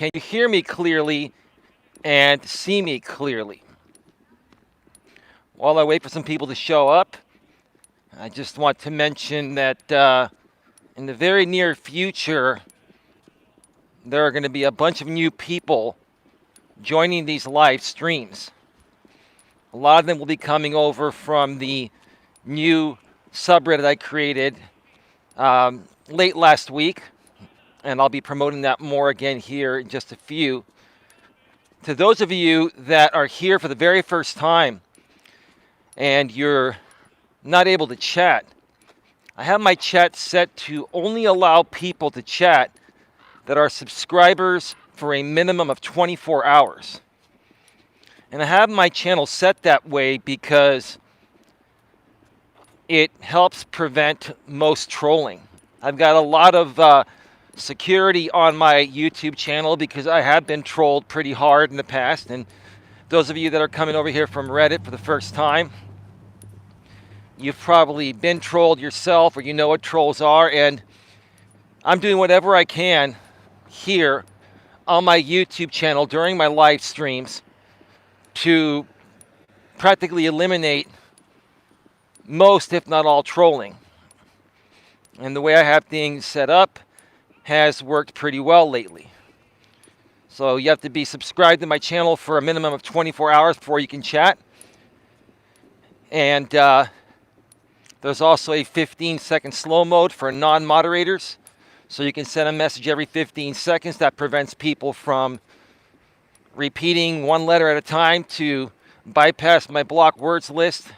Can you hear me clearly and see me clearly? While I wait for some people to show up, I just want to mention that in the very near future, there are going to be a bunch of new people joining these live streams. A lot of them will be coming over from the new subreddit I created late last week, and I'll be promoting that more again here in just a few. To those of you that are here for the very first time and you're not able to chat, I have my chat set to only allow people to chat that are subscribers for a minimum of 24 hours. And I have my channel set that way because it helps prevent most trolling. I've got a lot of security on my YouTube channel because I have been trolled pretty hard in the past. And those of you that are coming over here from Reddit for the first time, you've probably been trolled yourself, or you know what trolls are. And I'm doing whatever I can here on my YouTube channel during my live streams to practically eliminate most, if not all, trolling. And the way I have things set up has worked pretty well lately. So you have to be subscribed to my channel for a minimum of 24 hours before you can chat. And there's also a 15-second slow mode for non-moderators. So you can send a message every 15 seconds. That prevents people from repeating one letter at a time to bypass my block words list.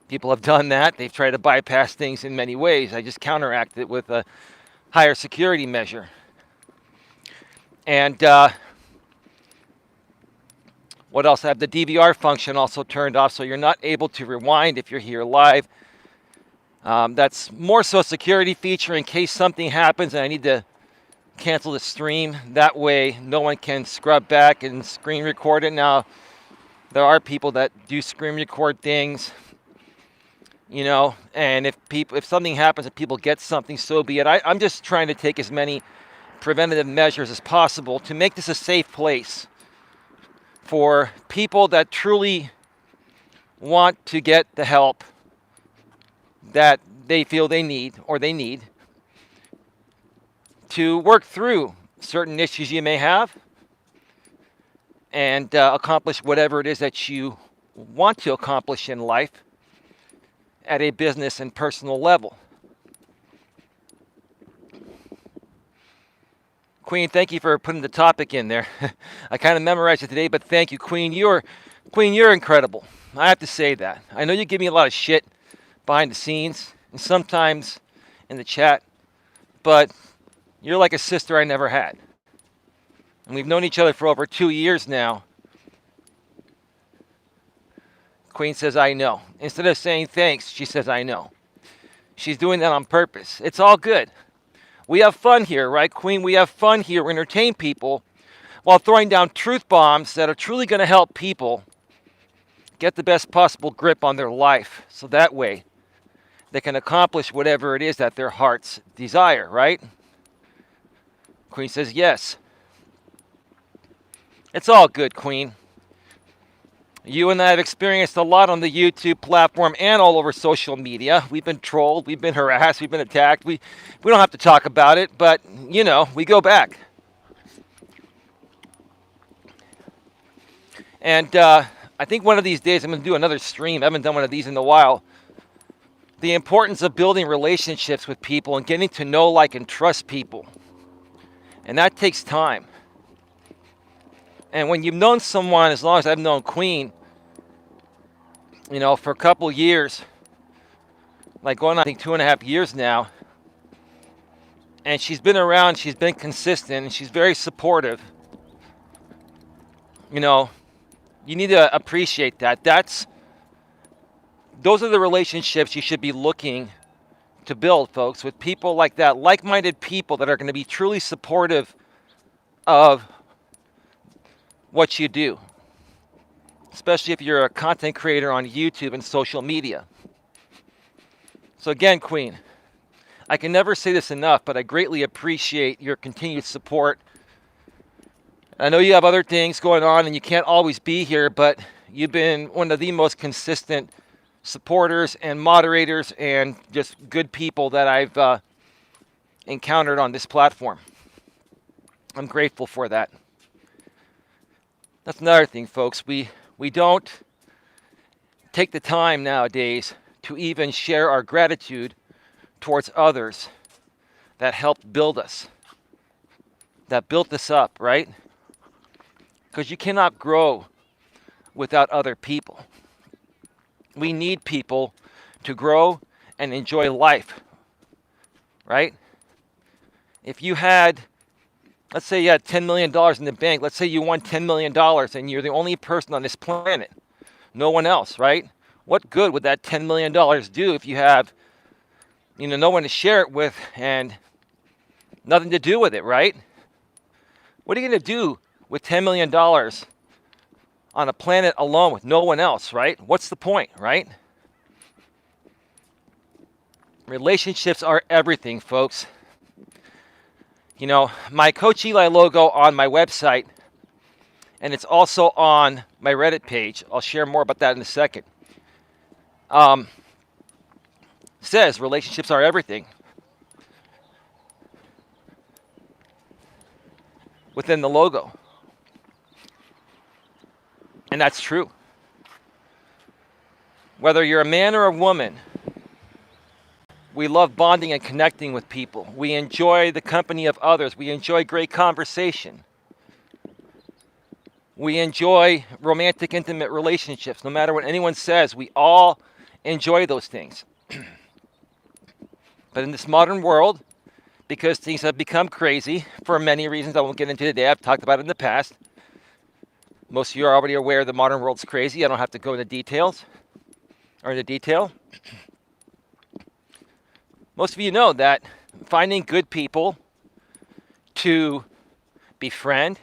People have done that. They've tried to bypass things in many ways. I just counteract it with a higher security measure. And what else? I have the DVR function also turned off, so you're not able to rewind if you're here live. That's more so a security feature in case something happens and I need to cancel the stream. That way no one can scrub back and screen record it. Now, there are people that do screen record things, you know, and if something happens and people get something, so be it. I'm just trying to take as many preventative measures as possible to make this a safe place for people that truly want to get the help that they feel they need to work through certain issues you may have and accomplish whatever it is that you want to accomplish in life at a business and personal level. Queen, thank you for putting the topic in there. I kind of memorized it today, but thank you, Queen. You're incredible. I have to say that. I know you give me a lot of shit behind the scenes and sometimes in the chat, but you're like a sister I never had. And we've known each other for over 2 years now. Queen says, I know. Instead of saying thanks, she says, I know. She's doing that on purpose. It's all good. We have fun here, right, Queen? We have fun here. We entertain people while throwing down truth bombs that are truly going to help people get the best possible grip on their life. So that way they can accomplish whatever it is that their hearts desire, right? Queen says, yes. It's all good, Queen. You and I have experienced a lot on the YouTube platform and all over social media. We've been trolled, we've been harassed, we've been attacked. We don't have to talk about it, but, you know, we go back. And I think one of these days I'm going to do another stream. I haven't done one of these in a while. The importance of building relationships with people and getting to know, like, and trust people. And that takes time. And when you've known someone as long as I've known Queen, you know, for a couple years, like going on, I think 2.5 years now, and she's been around, she's been consistent, and she's very supportive. You know, you need to appreciate that. Those are the relationships you should be looking to build, folks, with people like that, like-minded people that are going to be truly supportive of what you do, especially if you're a content creator on YouTube and social media. So again, Queen, I can never say this enough, but I greatly appreciate your continued support. I know you have other things going on and you can't always be here, but you've been one of the most consistent supporters and moderators and just good people that I've encountered on this platform. I'm grateful for that. That's another thing, folks. We don't take the time nowadays to even share our gratitude towards others that helped build us, that built us up, right? Because you cannot grow without other people. We need people to grow and enjoy life, right? If you had, let's say you had $10 million in the bank, let's say you won $10 million and you're the only person on this planet, no one else, right? What good would that $10 million do if you have, no one to share it with and nothing to do with it, right? What are you going to do with $10 million on a planet alone with no one else, right? What's the point, right? Relationships are everything, folks. My Coach Eli logo on my website, and it's also on my Reddit page. I'll share more about that in a second. Says relationships are everything. Within the logo. And that's true. Whether you're a man or a woman, we love bonding and connecting with people. We enjoy the company of others. We enjoy great conversation. We enjoy romantic, intimate relationships. No matter what anyone says, we all enjoy those things. But in this modern world, because things have become crazy for many reasons I won't get into today, I've talked about it in the past. Most of you are already aware the modern world's crazy. I don't have to go into details or into detail. Most of you know that finding good people to befriend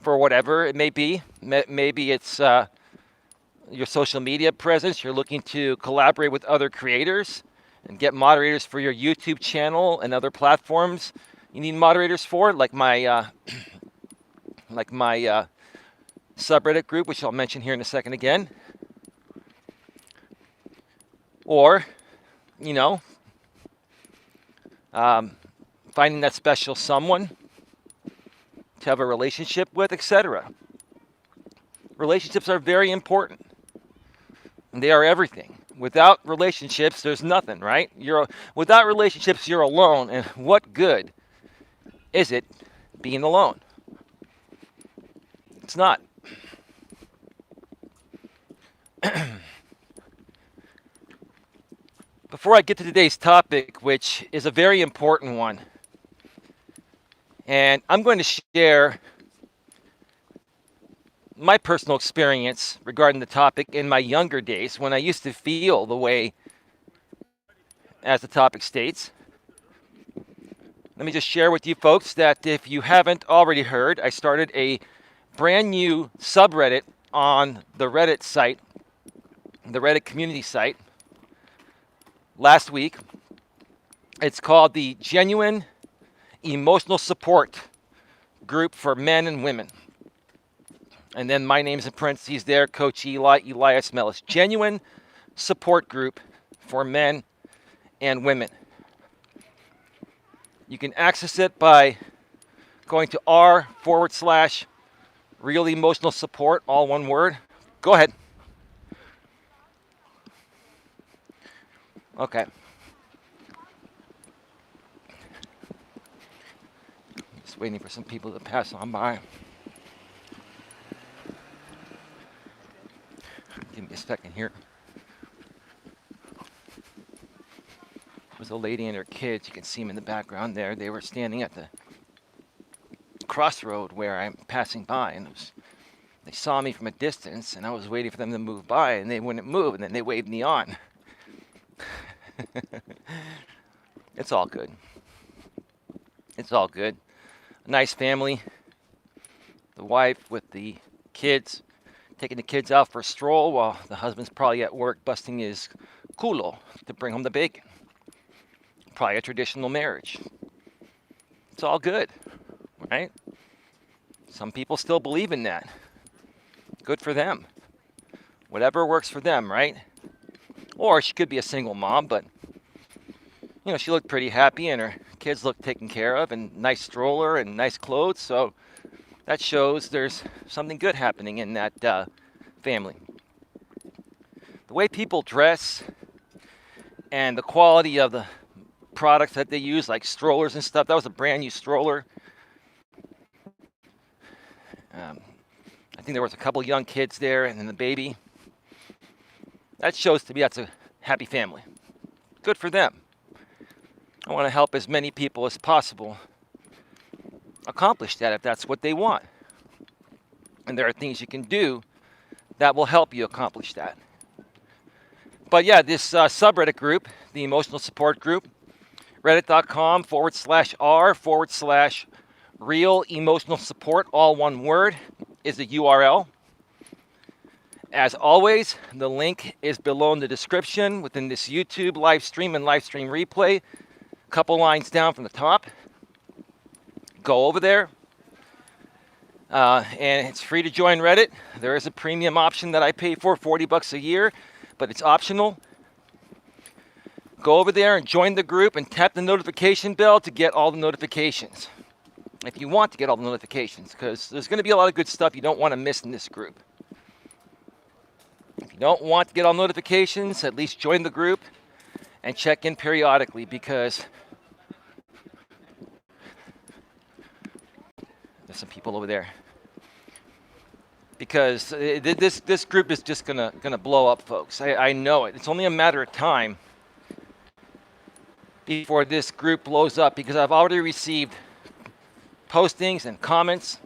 for whatever it may be, maybe it's your social media presence, you're looking to collaborate with other creators and get moderators for your YouTube channel and other platforms you need moderators for, like my subreddit group, which I'll mention here in a second again. Or, finding that special someone to have a relationship with, etc. Relationships are very important. They are everything. Without relationships, there's nothing, right? Without relationships, you're alone. And what good is it being alone? It's not. Before I get to today's topic, which is a very important one, and I'm going to share my personal experience regarding the topic in my younger days when I used to feel the way as the topic states. Let me just share with you folks that if you haven't already heard, I started a brand new subreddit on the Reddit site, the Reddit community site, last week. It's called the Genuine Emotional Support Group for Men and Women. And then my name's in parentheses there, Coach Eli, Elias Melas. Genuine Support Group for Men and Women. You can access it by going to r/real emotional support, all one word. Go ahead. Okay. Just waiting for some people to pass on by. Give me a second here. There's a lady and her kids. You can see them in the background there. They were standing at the crossroad where I'm passing by, and they saw me from a distance, and I was waiting for them to move by, and they wouldn't move, and then they waved me on. It's all good. It's all good. A nice family. The wife with the kids, taking the kids out for a stroll while the husband's probably at work busting his culo to bring home the bacon. probably a traditional marriage. It's all good, right? Some people still believe in that. Good for them. Whatever works for them, right? Or she could be a single mom, but she looked pretty happy and her kids looked taken care of and nice stroller and nice clothes. So that shows there's something good happening in that family. The way people dress and the quality of the products that they use, like strollers and stuff. That was a brand new stroller. I think there was a couple young kids there and then the baby. That shows to me that's a happy family. Good for them. I want to help as many people as possible accomplish that if that's what they want. And there are things you can do that will help you accomplish that. But yeah, this subreddit group, the emotional support group, reddit.com/r/real emotional support, all one word, is the URL. As always, the link is below in the description within this YouTube live stream and live stream replay. A couple lines down from the top. Go over there. And it's free to join Reddit. There is a premium option that I pay for, $40 a year, but it's optional. Go over there and join the group and tap the notification bell to get all the notifications. If you want to get all the notifications, because there's going to be a lot of good stuff you don't want to miss in this group. If you don't want to get all notifications, at least join the group and check in periodically, because there's some people over there. Because this group is just gonna blow up, folks. I know it. It's only a matter of time before this group blows up, because I've already received postings and comments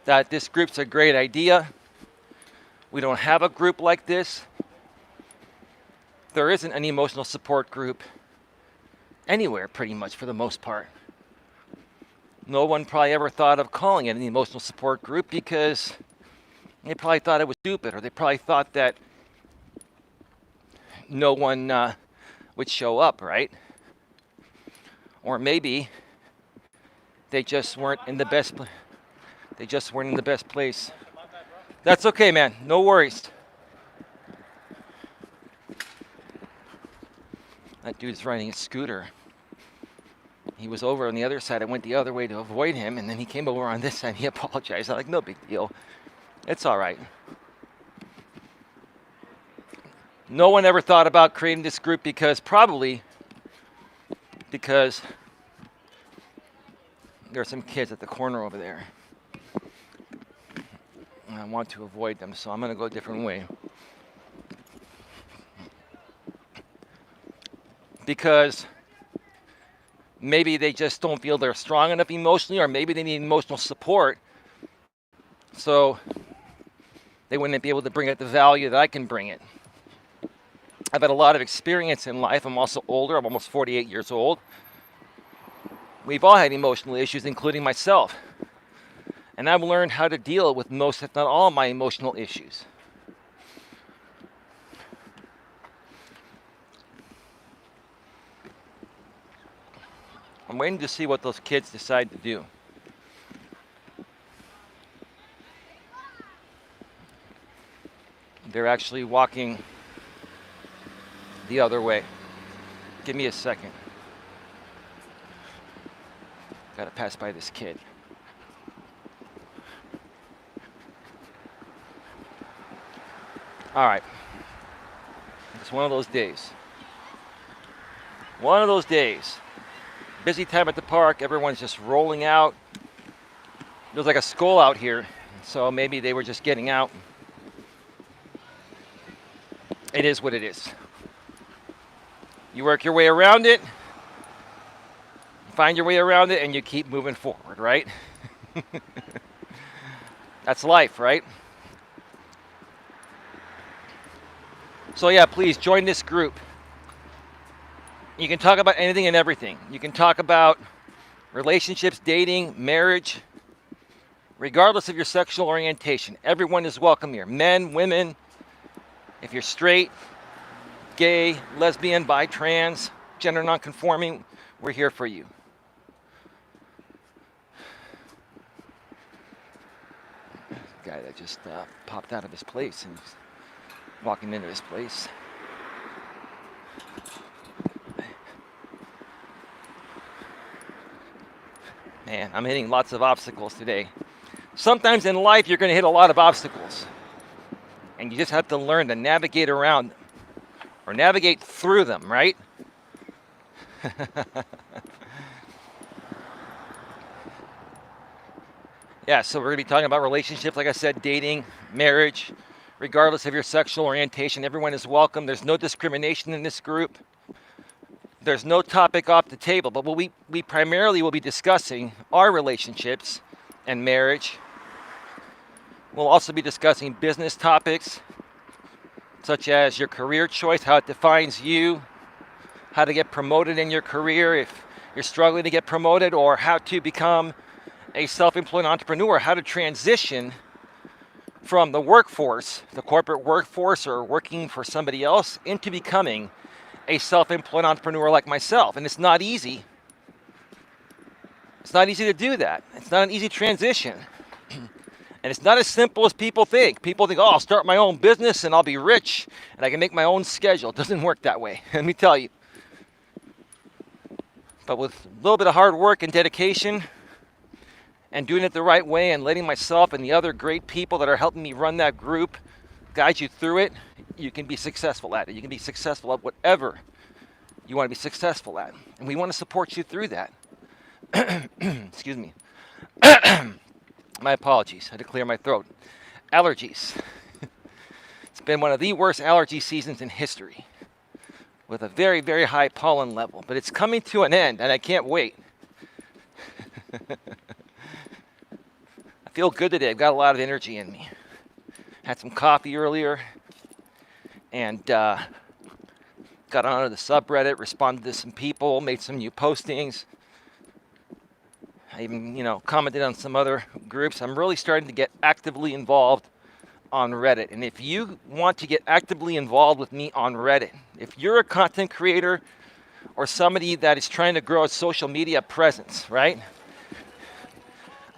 that this group's a great idea. We don't have a group like this. There isn't an emotional support group anywhere, pretty much, for the most part. No one probably ever thought of calling it an emotional support group because they probably thought it was stupid, or they probably thought that no one would show up, right? Or maybe they just weren't in the best place. That's okay, man. No worries. That dude's riding a scooter. He was over on the other side. I went the other way to avoid him, and then he came over on this side. He apologized. I'm like, no big deal. It's all right. No one ever thought about creating this group because there are some kids at the corner over there. And I want to avoid them, so I'm going to go a different way. Because maybe they just don't feel they're strong enough emotionally, or maybe they need emotional support, so they wouldn't be able to bring it the value that I can bring it. I've had a lot of experience in life. I'm also older. I'm almost 48 years old. We've all had emotional issues, including myself. And I've learned how to deal with most, if not all, of my emotional issues. I'm waiting to see what those kids decide to do. They're actually walking the other way. Give me a second. Gotta pass by this kid. All right. It's one of those days. One of those days. Busy time at the park. Everyone's just rolling out. There's like a school out here, so maybe they were just getting out. It is what it is. You work your way around it, find your way around it, and you keep moving forward, right? That's life, right? So yeah, please join this group. You can talk about anything and everything. You can talk about relationships, dating, marriage, regardless of your sexual orientation. Everyone is welcome here. Men, women, if you're straight, gay, lesbian, bi, trans, gender nonconforming, we're here for you. Guy that just popped out of his place and he's walking into his place. Man, I'm hitting lots of obstacles today. Sometimes in life, you're going to hit a lot of obstacles. And you just have to learn to navigate around them. Or navigate through them, right? Yeah, so we're going to be talking about relationships, like I said, dating, marriage, regardless of your sexual orientation. Everyone is welcome. There's no discrimination in this group. There's no topic off the table, but what we primarily will be discussing are relationships and marriage. We'll also be discussing business topics, such as your career choice, how it defines you, how to get promoted in your career if you're struggling to get promoted, or how to become a self-employed entrepreneur, how to transition from the workforce, the corporate workforce, or working for somebody else, into becoming a self-employed entrepreneur like myself. And it's not easy. It's not easy to do that. It's not an easy transition. And it's not as simple as people think. People think, oh, I'll start my own business and I'll be rich and I can make my own schedule. It doesn't work that way, let me tell you. But with a little bit of hard work and dedication and doing it the right way and letting myself and the other great people that are helping me run that group guide you through it, you can be successful at it. You can be successful at whatever you want to be successful at. And we want to support you through that. Excuse me. My apologies. I had to clear my throat. Allergies. It's been one of the worst allergy seasons in history with a very, very high pollen level. But it's coming to an end, and I can't wait. I feel good today. I've got a lot of energy in me. Had some coffee earlier and got onto the subreddit, responded to some people, made some new postings. I even, commented on some other groups. I'm really starting to get actively involved on Reddit. And if you want to get actively involved with me on Reddit, if you're a content creator or somebody that is trying to grow a social media presence, right?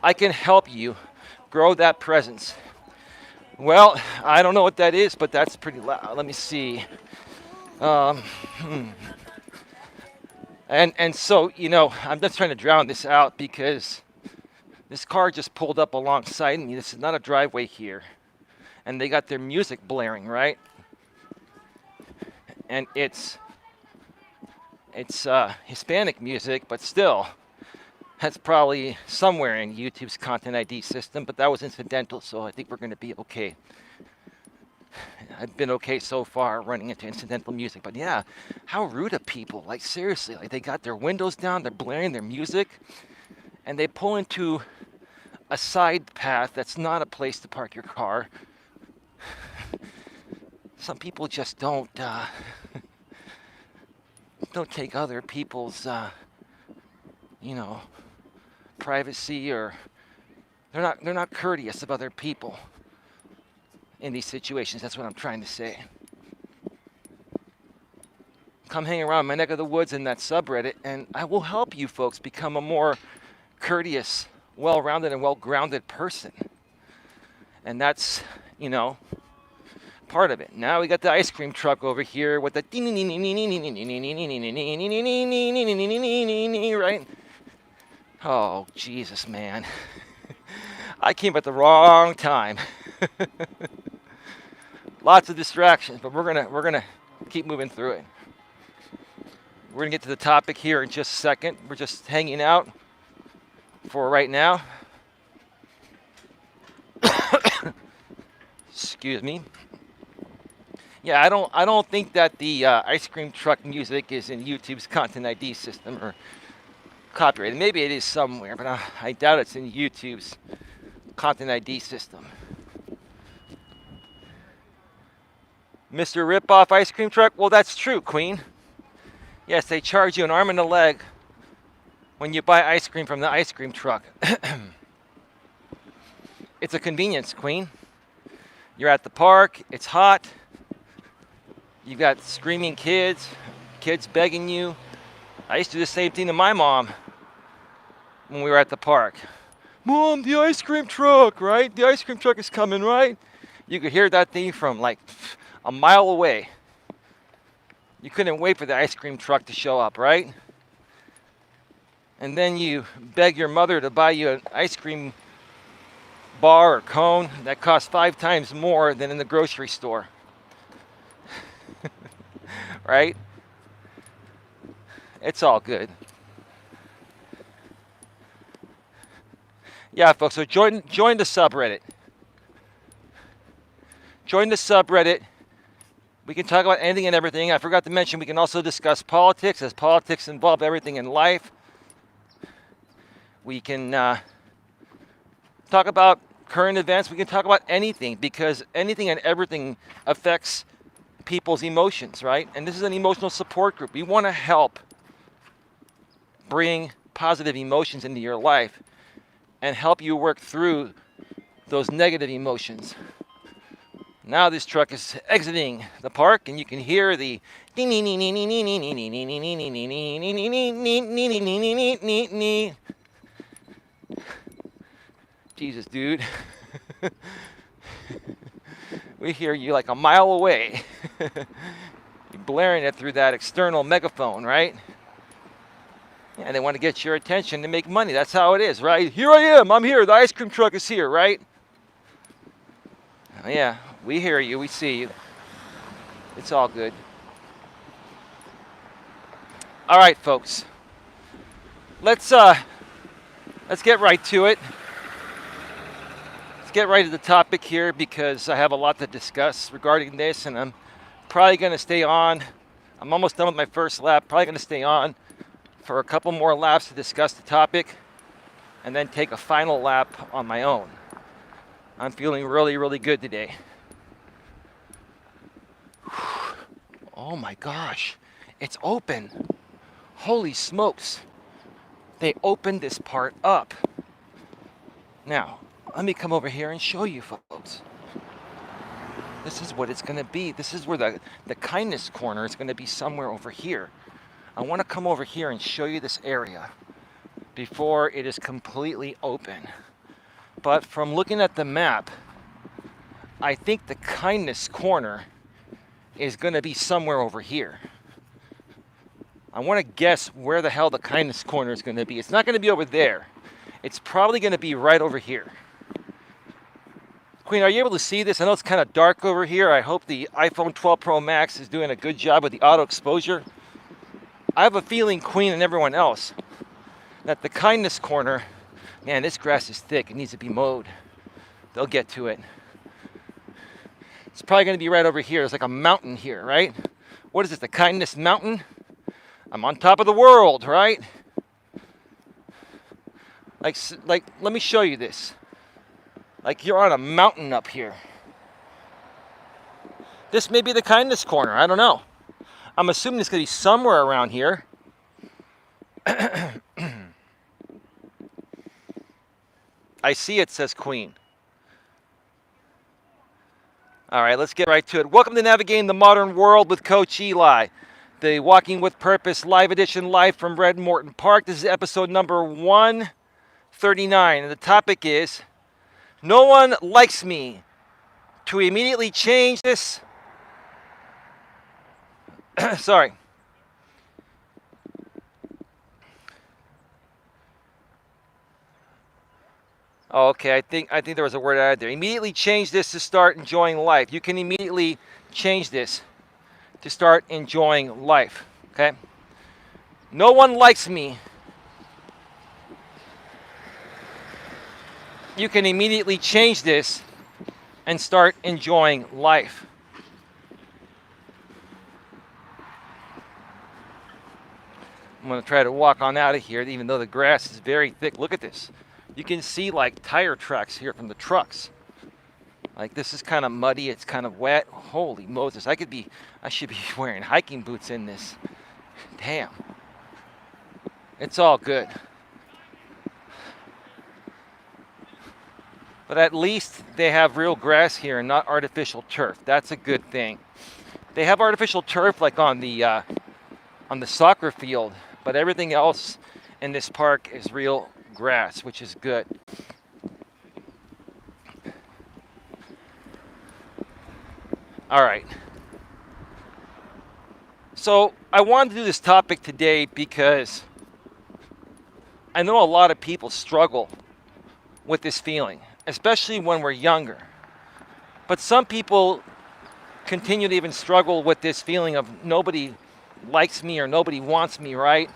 I can help you grow that presence. Well, I don't know what that is, but that's pretty loud. Let me see. And so, I'm just trying to drown this out because this car just pulled up alongside me. This is not a driveway here. And they got their music blaring, right? And it's Hispanic music, but still, that's probably somewhere in YouTube's content ID system, but that was incidental, so I think we're going to be okay. I've been okay so far running into incidental music, but yeah, how rude of people. Like, seriously, like, they got their windows down, they're blaring their music, and they pull into a side path that's not a place to park your car. Some people just don't take other people's, privacy, or they're not courteous of other people in these situations. That's what I'm trying to say. Come hang around my neck of the woods in that subreddit, and I will help you folks become a more courteous, well-rounded, and well-grounded person. And that's, part of it. Now we got the ice cream truck over here with the right? Oh, Jesus, man. I came at the wrong time. Lots of distractions, but we're gonna keep moving through it. We're gonna get to the topic here in just a second. We're just hanging out for right now. Excuse me. Yeah, I don't think that the ice cream truck music is in YouTube's content ID system or copyrighted. Maybe it is somewhere, but I doubt it's in YouTube's content ID system. Mr. Ripoff ice cream truck? Well, that's true, Queen. Yes, they charge you an arm and a leg when you buy ice cream from the ice cream truck. It's a convenience, Queen. You're at the park, it's hot, you've got screaming kids begging you I used to do the same thing to my mom when we were at the park. Mom, the ice cream truck, right? The ice cream truck is coming, right? You could hear that thing from like a mile away. You couldn't wait for the ice cream truck to show up, right? And then you beg your mother to buy you an ice cream bar or cone that costs 5 times more than in the grocery store. Right? It's all good. Yeah, folks, so join the subreddit. Join the subreddit. We can talk about anything and everything. I forgot to mention we can also discuss politics, as politics involve everything in life. We can talk about current events. We can talk about anything, because anything and everything affects people's emotions, right? And this is an emotional support group. We want to help bring positive emotions into your life and help you work through those negative emotions. Now this truck is exiting the park, and you can hear the Jesus, dude. We hear you like a mile away. You're blaring it through that external megaphone, right? Yeah, they want to get your attention to make money. That's how it is, right? Here I am. I'm here. The ice cream truck is here, right? Oh, yeah, we hear you. We see you. It's all good. All right, folks. Let's get right to it. Let's get right to the topic here, because I have a lot to discuss regarding this, and I'm probably going to stay on. I'm almost done with my first lap. Probably going to stay on for a couple more laps to discuss the topic, and then take a final lap on my own. I'm feeling really, really good today. Oh my gosh, it's open. Holy smokes. They opened this part up. Now, let me come over here and show you folks. This is what it's gonna be. This is where the kindness corner is gonna be, somewhere over here. I wanna come over here and show you this area before it is completely open. But from looking at the map, I think the kindness corner is gonna be somewhere over here. I wanna guess where the hell the kindness corner is gonna be. It's not gonna be over there. It's probably gonna be right over here. Queen, are you able to see this? I know it's kind of dark over here. I hope the iPhone 12 Pro Max is doing a good job with the auto exposure. I have a feeling, Queen and everyone else, that the kindness corner, man, this grass is thick. It needs to be mowed. They'll get to it. It's probably going to be right over here. There's like a mountain here, right? What is this, the kindness mountain? I'm on top of the world, right? Like, let me show you this. Like you're on a mountain up here. This may be the kindness corner. I don't know. I'm assuming it's going to be somewhere around here. I see it says Queen. All right, let's get right to it. Welcome to Navigating the Modern World with Coach Eli, the Walking with Purpose live edition, live from Red Morton Park. This is episode number 139, and the topic is, no one likes me. To immediately change this, sorry. Oh, okay, I think there was a word added there. Immediately change this to start enjoying life. You can immediately change this to start enjoying life, okay? No one likes me. You can immediately change this and start enjoying life. I'm going to try to walk on out of here, even though the grass is very thick. Look at this. You can see like tire tracks here from the trucks. Like this is kind of muddy. It's kind of wet. Holy Moses. I should be wearing hiking boots in this. Damn. It's all good. But at least they have real grass here and not artificial turf. That's a good thing. They have artificial turf like on the soccer field But everything else in this park is real grass, which is good. All right. So I wanted to do this topic today because I know a lot of people struggle with this feeling, especially when we're younger. But some people continue to even struggle with this feeling of nobody likes me or nobody wants me, right?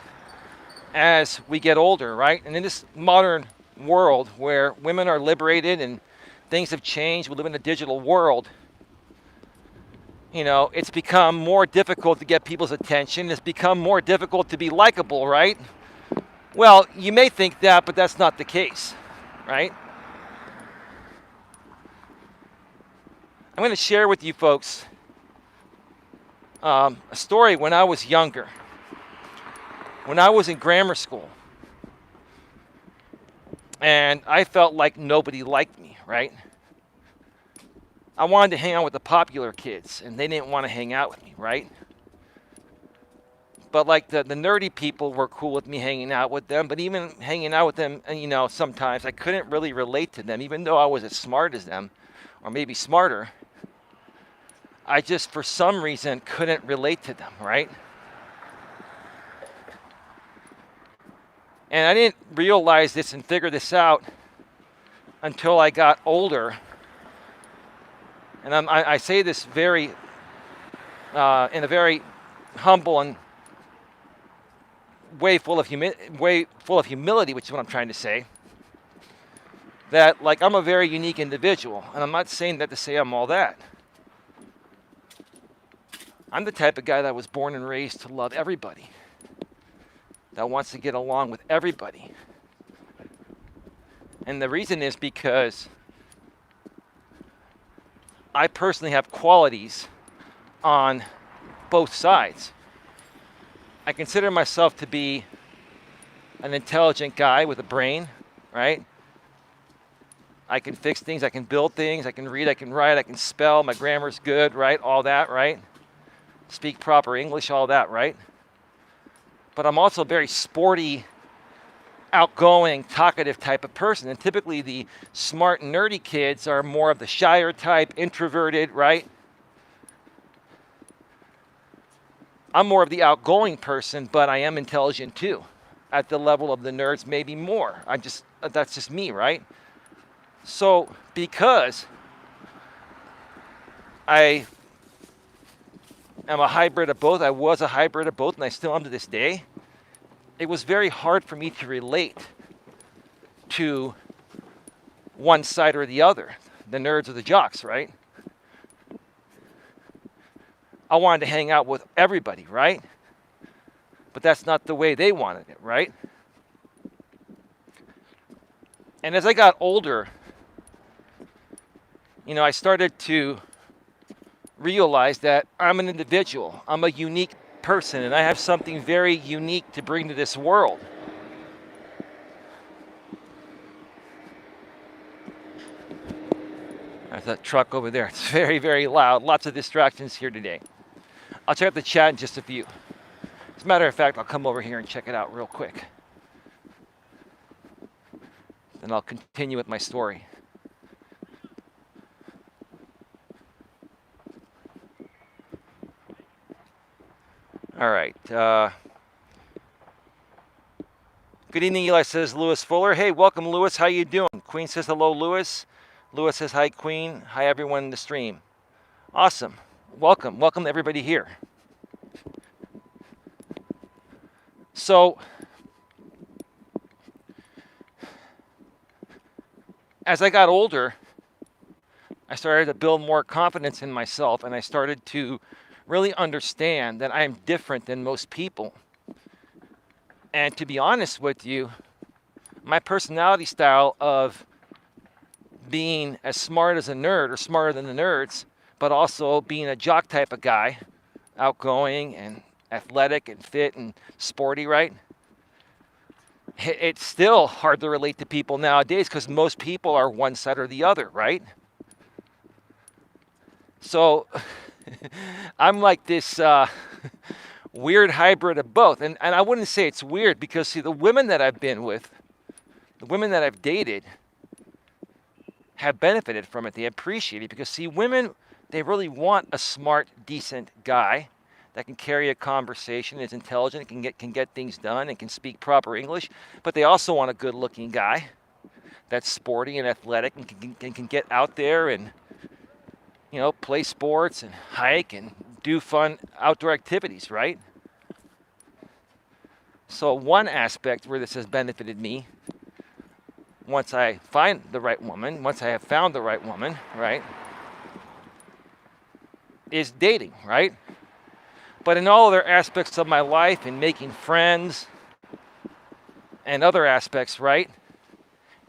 As we get older, right? And in this modern world where women are liberated and things have changed, we live in a digital world, you know, it's become more difficult to get people's attention. It's become more difficult to be likable, right? Well, you may think that, but that's not the case, right? I'm going to share with you folks a story when I was younger, when I was in grammar school, and I felt like nobody liked me, right? I wanted to hang out with the popular kids, and they didn't want to hang out with me, right? But like the nerdy people were cool with me hanging out with them, but even hanging out with them, and you know, sometimes I couldn't really relate to them, even though I was as smart as them, or maybe smarter. I just, for some reason, couldn't relate to them, right? And I didn't realize this and figure this out until I got older. And I say this very, in a very humble and way full of humility, which is what I'm trying to say. That, like, I'm a very unique individual, and I'm not saying that to say I'm all that. I'm the type of guy that was born and raised to love everybody, that wants to get along with everybody. And the reason is because I personally have qualities on both sides. I consider myself to be an intelligent guy with a brain, right? I can fix things, I can build things, I can read, I can write, I can spell, my grammar's good, right? All that, right? Speak proper English, all that, right? But I'm also a very sporty, outgoing, talkative type of person. And typically the smart, nerdy kids are more of the shyer type, introverted, right? I'm more of the outgoing person, but I am intelligent too. At the level of the nerds, maybe more. That's just me, right? So because I am a hybrid of both, I was a hybrid of both, and I still am to this day, it was very hard for me to relate to one side or the other, the nerds or the jocks, right? I wanted to hang out with everybody, right? But that's not the way they wanted it, right? And as I got older, you know, I started to realize that I'm an individual. I'm a unique person, and I have something very unique to bring to this world. There's that truck over there. It's very, very loud. Lots of distractions here today. I'll check out the chat in just a few. As a matter of fact, I'll come over here and check it out real quick. Then I'll continue with my story. All right. Good evening, Eli, says Lewis Fuller. Hey, welcome, Lewis. How you doing? Queen says hello, Lewis. Lewis says hi, Queen. Hi, everyone in the stream. Awesome. Welcome. Welcome to everybody here. So, as I got older, I started to build more confidence in myself, and I started to really understand that I am different than most people. And to be honest with you, my personality style of being as smart as a nerd or smarter than the nerds, but also being a jock type of guy, outgoing and athletic and fit and sporty, right? It's still hard to relate to people nowadays because most people are one side or the other, right? So I'm like this weird hybrid of both. And I wouldn't say it's weird because, see, the women that I've been with, the women that I've dated, have benefited from it. They appreciate it because, see, women, they really want a smart, decent guy that can carry a conversation, is intelligent, can get things done, and can speak proper English. But they also want a good-looking guy that's sporty and athletic and can get out there and, play sports and hike and do fun outdoor activities, right? So one aspect where this has benefited me, once I find the right woman, once I have found the right woman, right, is dating, right? But in all other aspects of my life, in making friends and other aspects, right,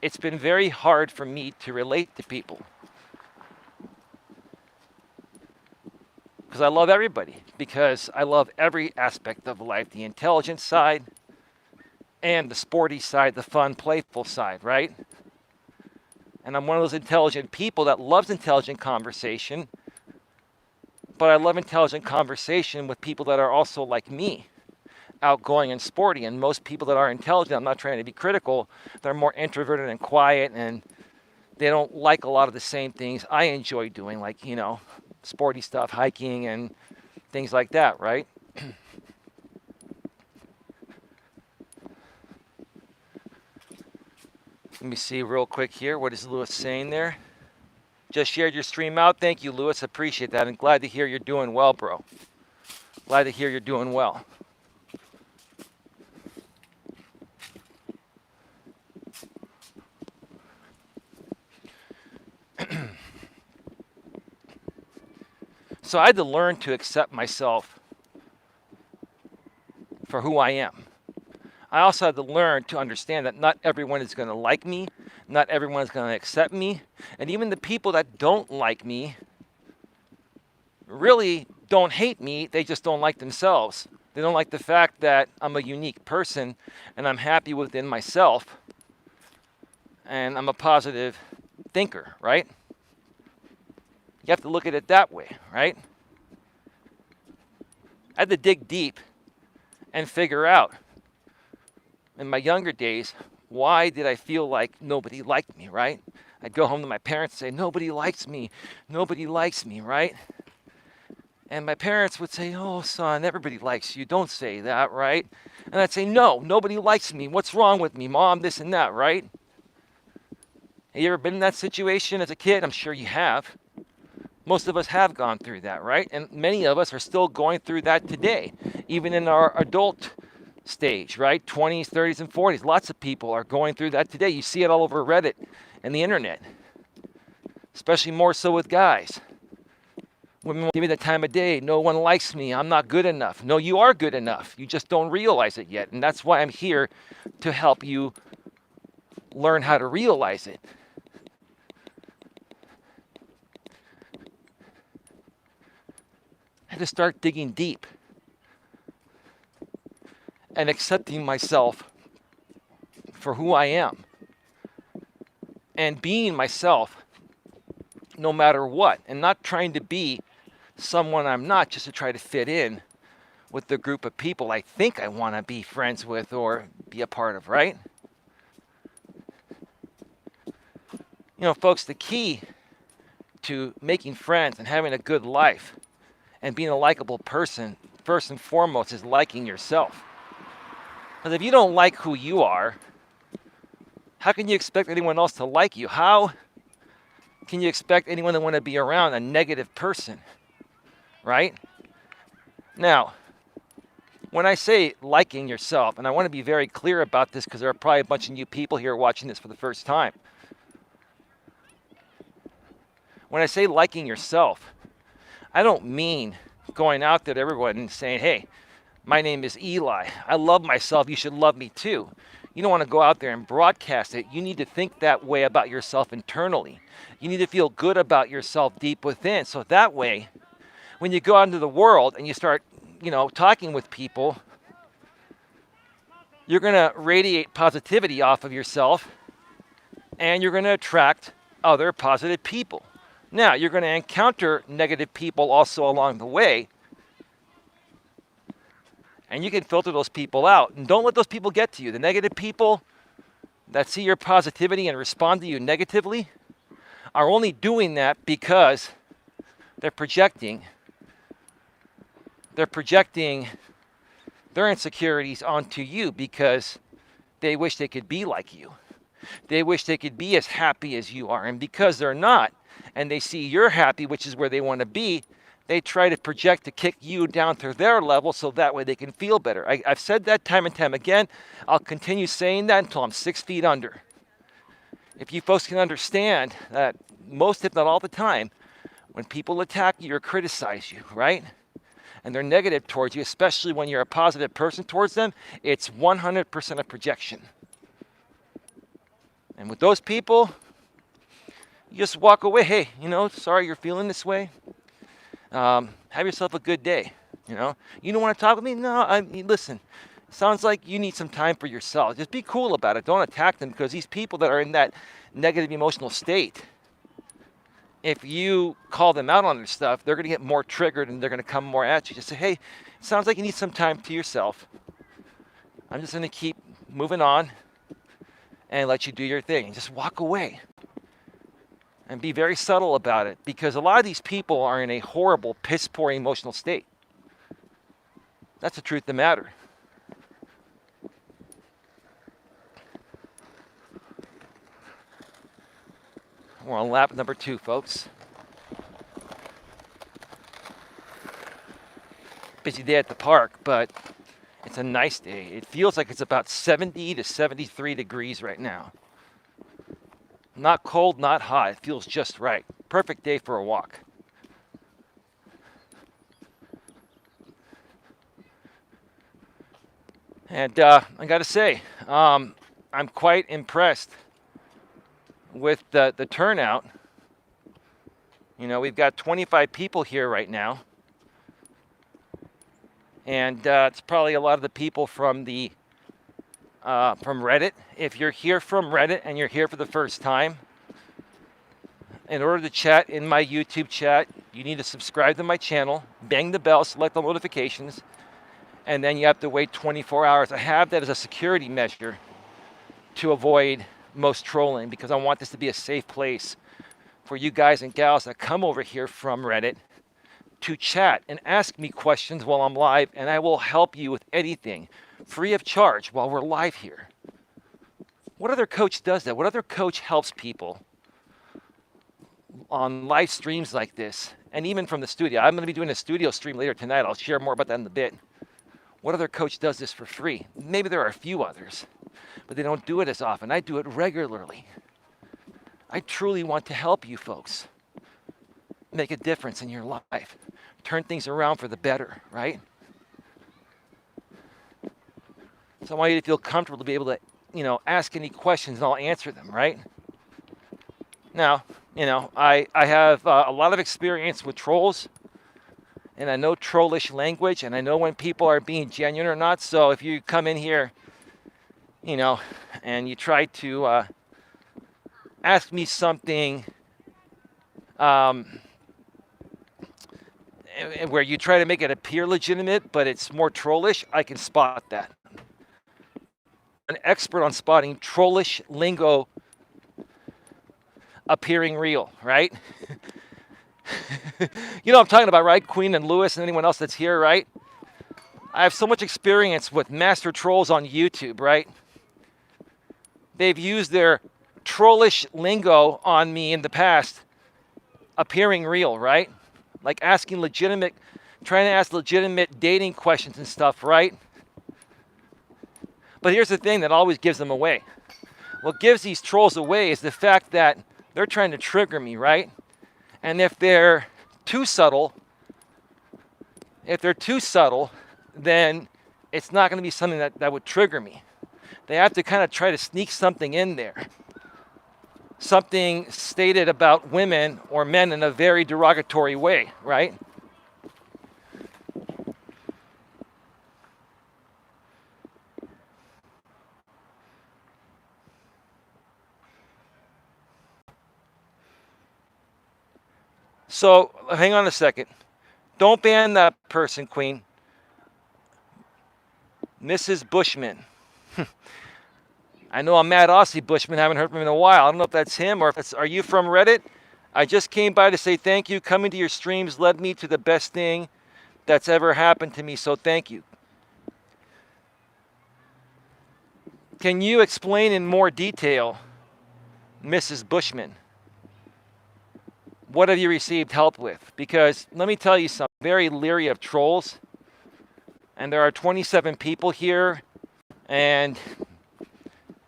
it's been very hard for me to relate to people. Because I love everybody, because I love every aspect of life, the intelligent side and the sporty side, the fun, playful side, right? And I'm one of those intelligent people that loves intelligent conversation, but I love intelligent conversation with people that are also like me, outgoing and sporty. And most people that are intelligent, I'm not trying to be critical, they're more introverted and quiet, and they don't like a lot of the same things I enjoy doing, like, sporty stuff, hiking and things like that, right? Let me see real quick here. What is Lewis saying there? Just shared your stream out. Thank you, Lewis. Appreciate that. And glad to hear you're doing well, bro. Glad to hear you're doing well. So I had to learn to accept myself for who I am. I also had to learn to understand that not everyone is going to like me, not everyone is going to accept me, and even the people that don't like me really don't hate me, they just don't like themselves. They don't like the fact that I'm a unique person and I'm happy within myself and I'm a positive thinker, right? You have to look at it that way, right? I had to dig deep and figure out in my younger days, why did I feel like nobody liked me, right? I'd go home to my parents and say, nobody likes me, right? And my parents would say, oh, son, everybody likes you, don't say that, right? And I'd say, no, nobody likes me, what's wrong with me, mom, this and that, right? Have you ever been in that situation as a kid? I'm sure you have. Most of us have gone through that, right? And many of us are still going through that today, even in our adult stage, right? 20s, 30s, and 40s. Lots of people are going through that today. You see it all over Reddit and the internet, especially more so with guys. Women won't give me the time of day. No one likes me. I'm not good enough. No, you are good enough. You just don't realize it yet. And that's why I'm here to help you learn how to realize it. I had to start digging deep and accepting myself for who I am and being myself no matter what, and not trying to be someone I'm not just to try to fit in with the group of people I think I want to be friends with or be a part of, right? Folks, the key to making friends and having a good life and being a likable person, first and foremost, is liking yourself. Because if you don't like who you are, how can you expect anyone else to like you? How can you expect anyone to want to be around a negative person, right? Now, when I say liking yourself, and I want to be very clear about this because there are probably a bunch of new people here watching this for the first time. When I say liking yourself, I don't mean going out there to everyone and saying, hey, my name is Eli. I love myself. You should love me too. You don't want to go out there and broadcast it. You need to think that way about yourself internally. You need to feel good about yourself deep within. So that way, when you go out into the world and you start, talking with people, you're going to radiate positivity off of yourself and you're going to attract other positive people. Now, you're going to encounter negative people also along the way. And you can filter those people out. And don't let those people get to you. The negative people that see your positivity and respond to you negatively are only doing that because they're projecting their insecurities onto you because they wish they could be like you. They wish they could be as happy as you are. And because they're not, and they see you're happy, which is where they want to be, they try to project to kick you down to their level so that way they can feel better. I've said that time and time again. I'll continue saying that until I'm 6 feet under. If you folks can understand that most, if not all the time, when people attack you or criticize you, right? And they're negative towards you, especially when you're a positive person towards them, it's 100% a projection. And with those people, you just walk away. Hey, sorry you're feeling this way. Have yourself a good day. You don't want to talk with me? No, listen, sounds like you need some time for yourself. Just be cool about it. Don't attack them, because these people that are in that negative emotional state, if you call them out on their stuff, they're going to get more triggered and they're going to come more at you. Just say, hey, it sounds like you need some time to yourself. I'm just going to keep moving on and let you do your thing. And just walk away. And be very subtle about it, because a lot of these people are in a horrible, piss-poor emotional state. That's the truth of the matter. We're on lap number 2, folks. Busy day at the park, but it's a nice day. It feels like it's about 70 to 73 degrees right now. Not cold, not hot. It feels just right. Perfect day for a walk. And I got to say, I'm quite impressed with the turnout. We've got 25 people here right now. And it's probably a lot of the people from Reddit. If you're here from Reddit and you're here for the first time, in order to chat in my YouTube chat, you need to subscribe to my channel, bang the bell, select the notifications, and then you have to wait 24 hours. I have that as a security measure to avoid most trolling, because I want this to be a safe place for you guys and gals that come over here from Reddit to chat and ask me questions while I'm live, and I will help you with anything free of charge while we're live here. What other coach does that? What other coach helps people on live streams like this? And even from the studio. I'm going to be doing a studio stream later tonight. I'll share more about that in a bit. What other coach does this for free? Maybe there are a few others, but they don't do it as often. I do it regularly. I truly want to help you folks make a difference in your life. Turn things around for the better, right? So I want you to feel comfortable to be able to, ask any questions and I'll answer them, right? Now, I have a lot of experience with trolls, and I know trollish language, and I know when people are being genuine or not. So if you come in here, and you try to ask me something where you try to make it appear legitimate, but it's more trollish, I can spot that. An expert on spotting trollish lingo appearing real, right? You know what I'm talking about, right? Queen and Lewis and anyone else that's here, right? I have so much experience with master trolls on YouTube, right? They've used their trollish lingo on me in the past, appearing real, right? Like trying to ask legitimate dating questions and stuff, right? But here's the thing that always gives them away. What gives these trolls away is the fact that they're trying to trigger me, right? And if they're too subtle, then it's not going to be something that would trigger me. They have to kind of try to sneak something in there. Something stated about women or men in a very derogatory way, right? So hang on a second. Don't ban that person, Queen. Mrs. Bushman. I know I'm Mad Aussie Bushman, haven't heard from him in a while. I don't know if that's him or if it's, are you from Reddit? I just came by to say thank you. Coming to your streams led me to the best thing that's ever happened to me, so thank you. Can you explain in more detail, Mrs. Bushman? What have you received help with? Because let me tell you something, I'm very leery of trolls. And there are 27 people here. And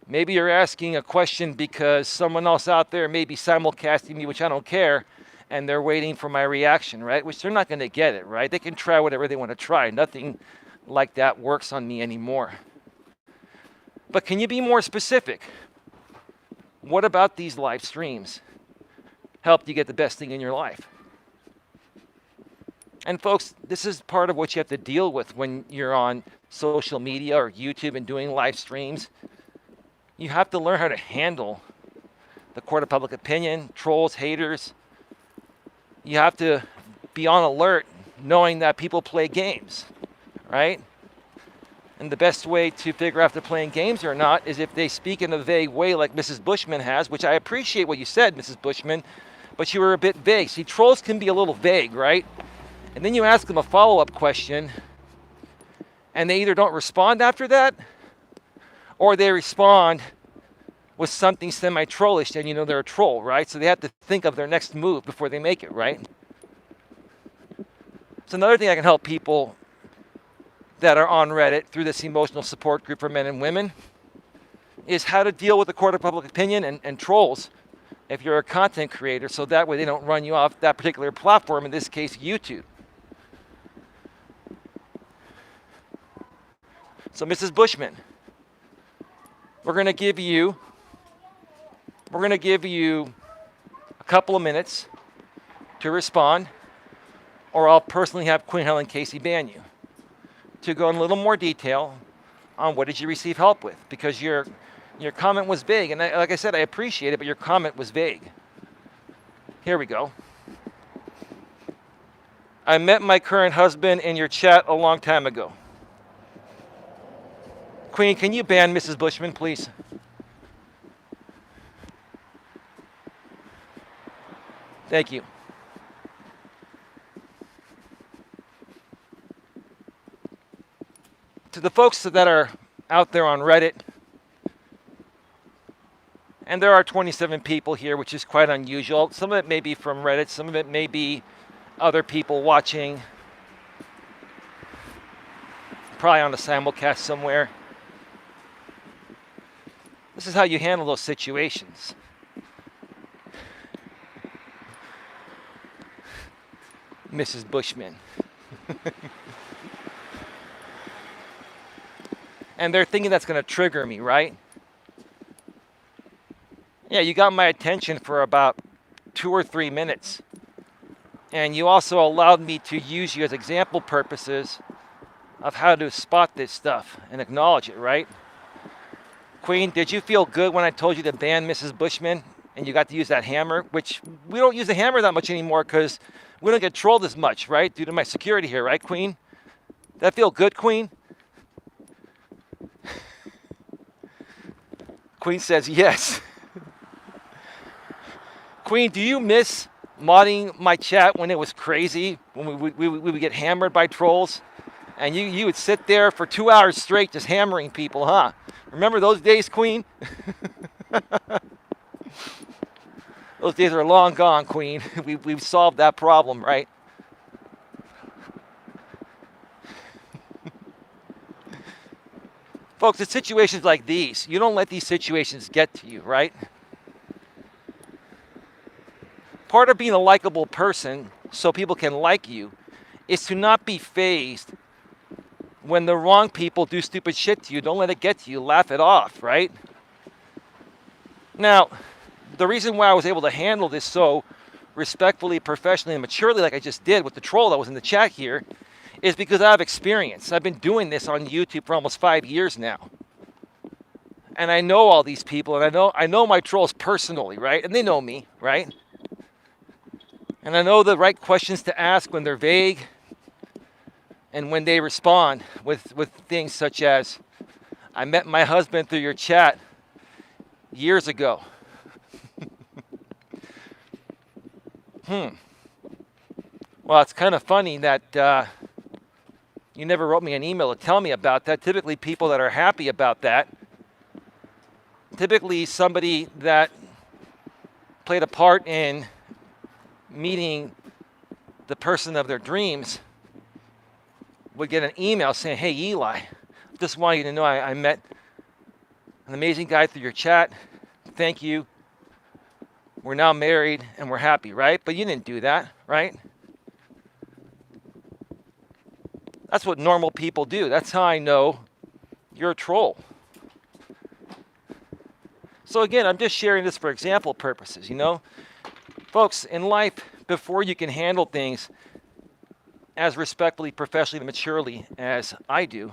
maybe you're asking a question because someone else out there may be simulcasting me, which I don't care. And they're waiting for my reaction, right? Which they're not going to get it, right? They can try whatever they want to try. Nothing like that works on me anymore. But can you be more specific? What about these live streams helped you get the best thing in your life? And folks, this is part of what you have to deal with when you're on social media or YouTube and doing live streams. You have to learn how to handle the court of public opinion, trolls, haters. You have to be on alert knowing that people play games, right? And the best way to figure out if they're playing games or not is if they speak in a vague way like Mrs. Bushman has, which I appreciate what you said, Mrs. Bushman, but you were a bit vague. See, trolls can be a little vague, right? And then you ask them a follow-up question, and they either don't respond after that, or they respond with something semi-trollish, and you know they're a troll, right? So they have to think of their next move before they make it, right? So another thing I can help people that are on Reddit through this emotional support group for men and women is how to deal with the court of public opinion and trolls if you're a content creator, so that way they don't run you off that particular platform, in this case, YouTube. So Mrs. Bushman, we're going to give you a couple of minutes to respond, or I'll personally have Queen Helen Casey ban you, to go in a little more detail on what did you receive help with, because your comment was vague, and like I said, I appreciate it, but your comment was vague. Here we go. I met my current husband in your chat a long time ago. Queen, can you ban Mrs. Bushman, please? Thank you. To the folks that are out there on Reddit, and there are 27 people here, which is quite unusual. Some of it may be from Reddit, some of it may be other people watching, probably on a simulcast somewhere. This is how you handle those situations. Mrs. Bushman. And they're thinking that's going to trigger me, right? Yeah, you got my attention for about 2 or 3 minutes. And you also allowed me to use you as example purposes of how to spot this stuff and acknowledge it, right? Queen, did you feel good when I told you to ban Mrs. Bushman and you got to use that hammer? Which we don't use the hammer that much anymore because we don't get trolled as much, right? Due to my security here, right, Queen? That feel good, Queen? Queen says yes. Queen, do you miss modding my chat when it was crazy, when we would get hammered by trolls? And you would sit there for 2 hours straight just hammering people, huh? Remember those days, Queen? Those days are long gone, Queen. We've solved that problem, right? Folks, it's situations like these. You don't let these situations get to you, right? Part of being a likable person, so people can like you, is to not be fazed when the wrong people do stupid shit to you. Don't let it get to you. Laugh it off, right? Now, the reason why I was able to handle this so respectfully, professionally, and maturely like I just did with the troll that was in the chat here is because I have experience. I've been doing this on YouTube for almost 5 years now. And I know all these people, and I know my trolls personally, right? And they know me, right? And I know the right questions to ask when they're vague. And when they respond with things such as, I met my husband through your chat years ago. Well, it's kind of funny that you never wrote me an email to tell me about that. Typically, people that are happy about that, typically somebody that played a part in meeting the person of their dreams, would get an email saying, hey, Eli, just want you to know I met an amazing guy through your chat. Thank you. We're now married and we're happy, right? But you didn't do that, right? That's what normal people do. That's how I know you're a troll. So again, I'm just sharing this for example purposes, you know? Folks, in life, before you can handle things as respectfully, professionally, and maturely as I do,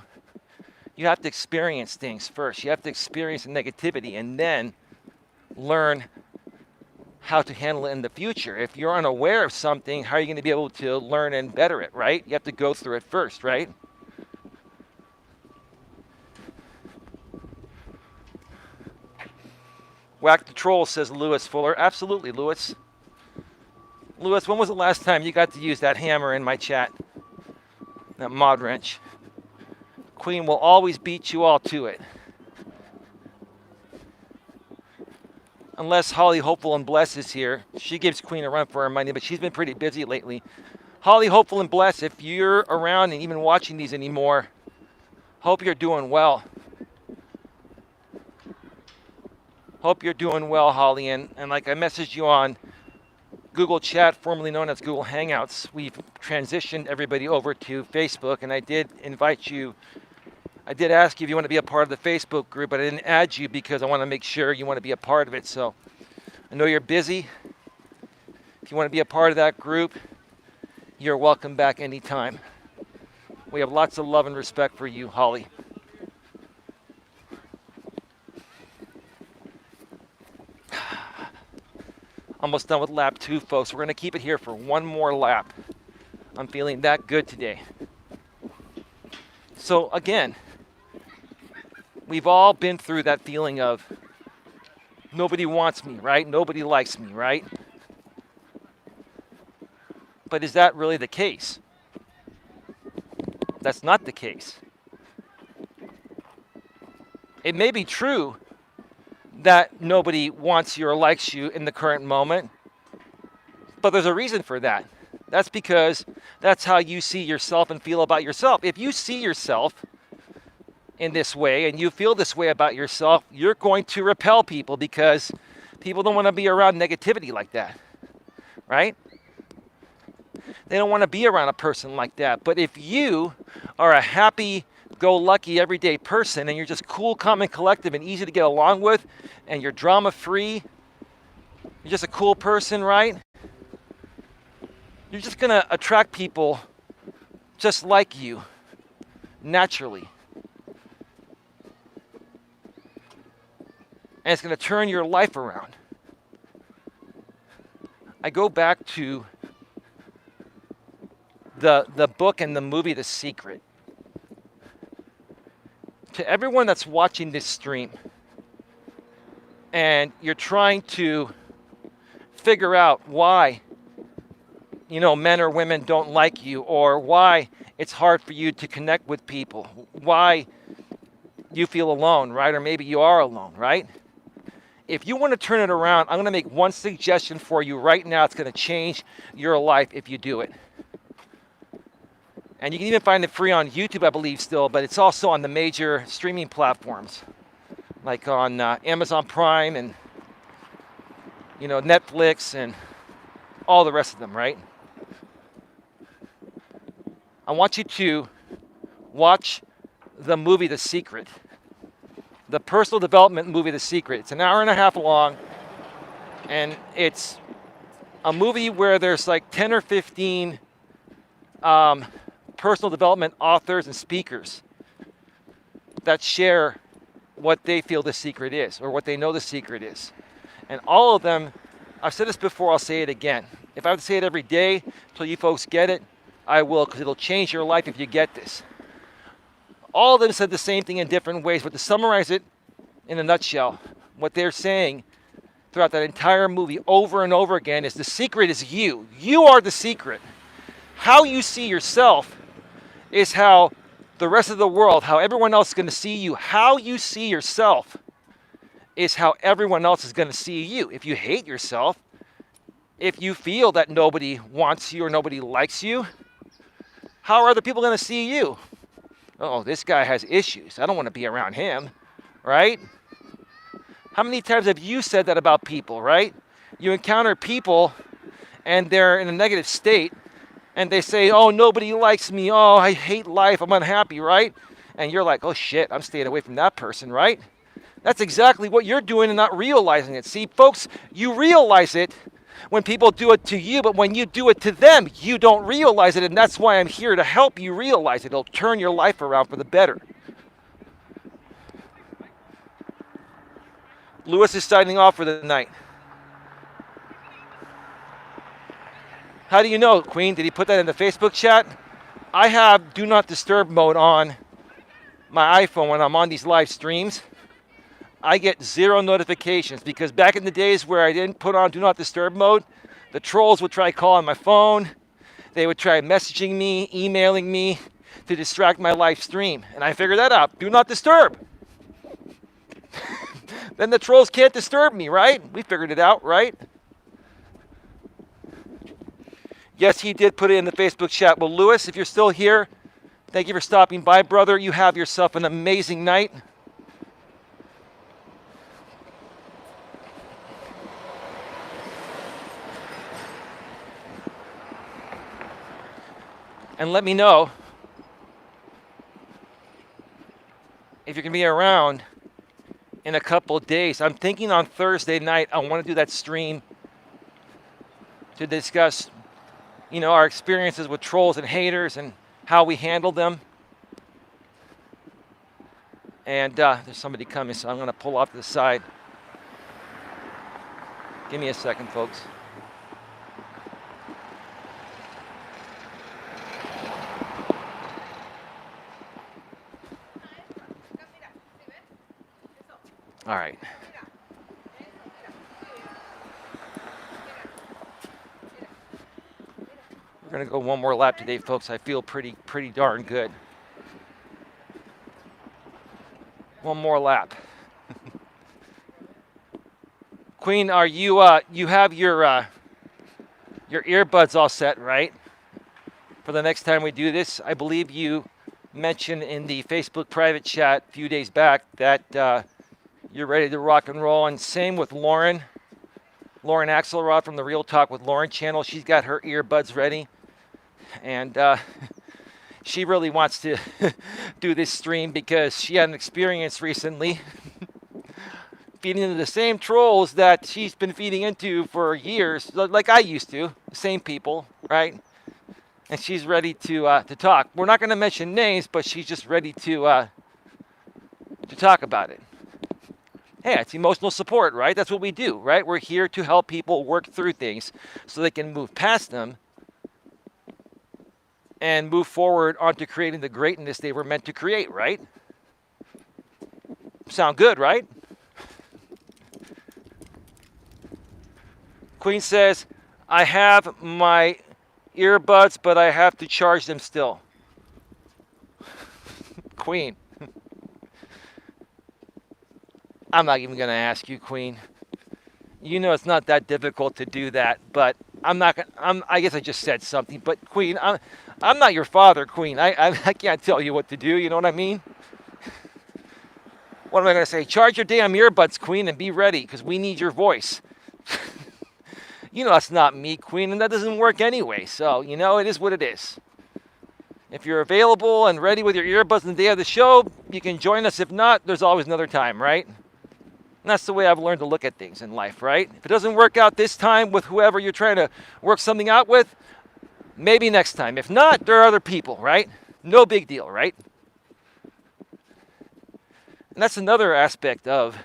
you have to experience things first. You have to experience the negativity and then learn how to handle it in the future. If you're unaware of something, how are you going to be able to learn and better it, right? You have to go through it first, right? Whack the troll, says Lewis Fuller. Absolutely, Lewis. Lewis, when was the last time you got to use that hammer in my chat? That mod wrench. Queen will always beat you all to it. Unless Holly, Hopeful, and Bless is here. She gives Queen a run for her money, but she's been pretty busy lately. Holly, Hopeful, and Bless, if you're around and even watching these anymore, hope you're doing well. Hope you're doing well, Holly. And like I messaged you on Google Chat, formerly known as Google Hangouts, we've transitioned everybody over to Facebook, and I did invite you. I did ask you if you want to be a part of the Facebook group, but I didn't add you because I want to make sure you want to be a part of it. So I know you're busy. If you want to be a part of that group, you're welcome back anytime. We have lots of love and respect for you, Holly. Almost done with lap 2, folks. We're going to keep it here for one more lap. I'm feeling that good today. So again, we've all been through that feeling of nobody wants me, right? Nobody likes me, right? But is that really the case? That's not the case. It may be true that nobody wants you or likes you in the current moment, but there's a reason for that. That's because that's how you see yourself and feel about yourself. If you see yourself in this way and you feel this way about yourself, you're going to repel people because people don't want to be around negativity like that, right? They don't want to be around a person like that. But if you are a happy-go-lucky everyday person and you're just cool, calm, and collective and easy to get along with, and you're drama-free, you're just a cool person, right? You're just going to attract people just like you, naturally. And it's going to turn your life around. I go back to the book and the movie The Secret. To everyone that's watching this stream and you're trying to figure out why, you know, men or women don't like you, or why it's hard for you to connect with people, why you feel alone, right? Or maybe you are alone, right? If you want to turn it around, I'm going to make one suggestion for you right now. It's going to change your life if you do it. And you can even find it free on YouTube, I believe, still, but it's also on the major streaming platforms, like on Amazon Prime and, you know, Netflix and all the rest of them, right? I want you to watch the movie The Secret, the personal development movie The Secret. It's an hour and a half long, and it's a movie where there's like 10 or 15 personal development authors and speakers that share what they feel the secret is, or what they know the secret is. And all of them, I've said this before, I'll say it again. If I have to say it every day till you folks get it, I will, because it'll change your life if you get this. All of them said the same thing in different ways, but to summarize it in a nutshell, what they're saying throughout that entire movie over and over again is the secret is you. You are the secret. How you see yourself is how the rest of the world, how everyone else is going to see you. How you see yourself is how everyone else is going to see you. If you hate yourself, if you feel that nobody wants you or nobody likes you, how are other people going to see you? Oh, this guy has issues. I don't want to be around him, right? How many times have you said that about people, right? You encounter people and they're in a negative state and they say, oh, nobody likes me. Oh, I hate life. I'm unhappy, right? And you're like, oh, shit, I'm staying away from that person, right? That's exactly what you're doing and not realizing it. See, folks, you realize it when people do it to you, but when you do it to them, you don't realize it, and that's why I'm here to help you realize it. It'll turn your life around for the better. Lewis is signing off for the night. How do you know, Queen? Did he put that in the Facebook chat? I have Do Not Disturb mode on my iPhone when I'm on these live streams. I get 0 notifications because back in the days where I didn't put on Do Not Disturb mode, the trolls would try calling my phone. They would try messaging me, emailing me to distract my live stream. And I figured that out. Do not disturb. Then the trolls can't disturb me, right? We figured it out, right? Yes, he did put it in the Facebook chat. Well, Lewis, if you're still here, thank you for stopping by, brother. You have yourself an amazing night. And let me know if you can be around in a couple of days. I'm thinking on Thursday night, I want to do that stream to discuss, our experiences with trolls and haters and how we handle them. And there's somebody coming, so I'm going to pull off to the side. Give me a second, folks. All right. We're going to go one more lap today, folks. I feel pretty darn good. One more lap. Queen, are you you have your earbuds all set, right? For the next time we do this, I believe you mentioned in the Facebook private chat a few days back that you're ready to rock and roll, and same with Lauren Axelrod from the Real Talk with Lauren channel. She's got her earbuds ready, and she really wants to do this stream because she had an experience recently feeding into the same trolls that she's been feeding into for years, like I used to, the same people, right? And she's ready to talk. We're not going to mention names, but she's just ready to talk about it. Hey, it's emotional support, right? That's what we do, right? We're here to help people work through things so they can move past them and move forward onto creating the greatness they were meant to create, right? Sound good, right? Queen says, I have my earbuds, but I have to charge them still. Queen. I'm not even going to ask you, Queen. You know it's not that difficult to do that, but I guess I just said something, but Queen, I'm not your father, Queen. I can't tell you what to do, you know what I mean? What am I going to say? Charge your damn earbuds, Queen, and be ready, because we need your voice. You know that's not me, Queen, and that doesn't work anyway, so, it is what it is. If you're available and ready with your earbuds on the day of the show, you can join us. If not, there's always another time, right? And that's the way I've learned to look at things in life, right? If it doesn't work out this time with whoever you're trying to work something out with, maybe next time. If not, there are other people, right? No big deal, right? And that's another aspect of,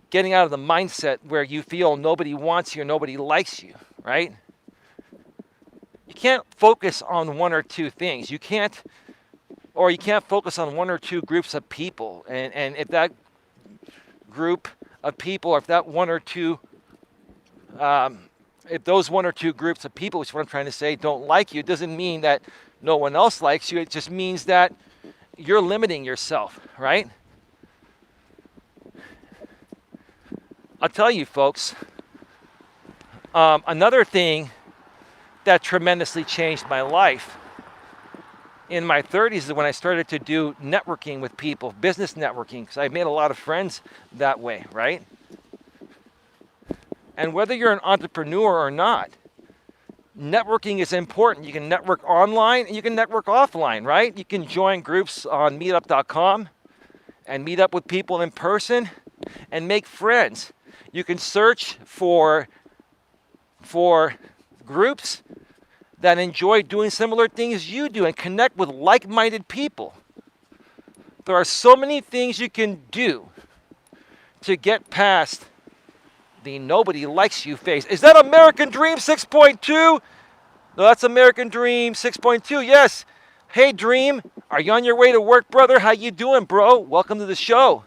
getting out of the mindset where you feel nobody wants you or nobody likes you, right? can't focus on one or two things. You can't focus on one or two groups of people. And if that group of people, or if that one or two, if those one or two groups of people, which is what I'm trying to say, don't like you, it doesn't mean that no one else likes you. It just means that you're limiting yourself, right? I'll tell you, folks, another thing that tremendously changed my life in my 30s is when I started to do networking with people, business networking, because I made a lot of friends that way, right? And whether you're an entrepreneur or not, networking is important. You can network online and you can network offline, right? You can join groups on meetup.com and meet up with people in person and make friends. You can search for groups that enjoy doing similar things you do and connect with like-minded people. There are so many things you can do to get past the nobody likes you phase. Is that American Dream 6.2? No, that's American Dream 6.2. Yes. Hey, Dream, are you on your way to work, brother? How you doing, bro? Welcome to the show.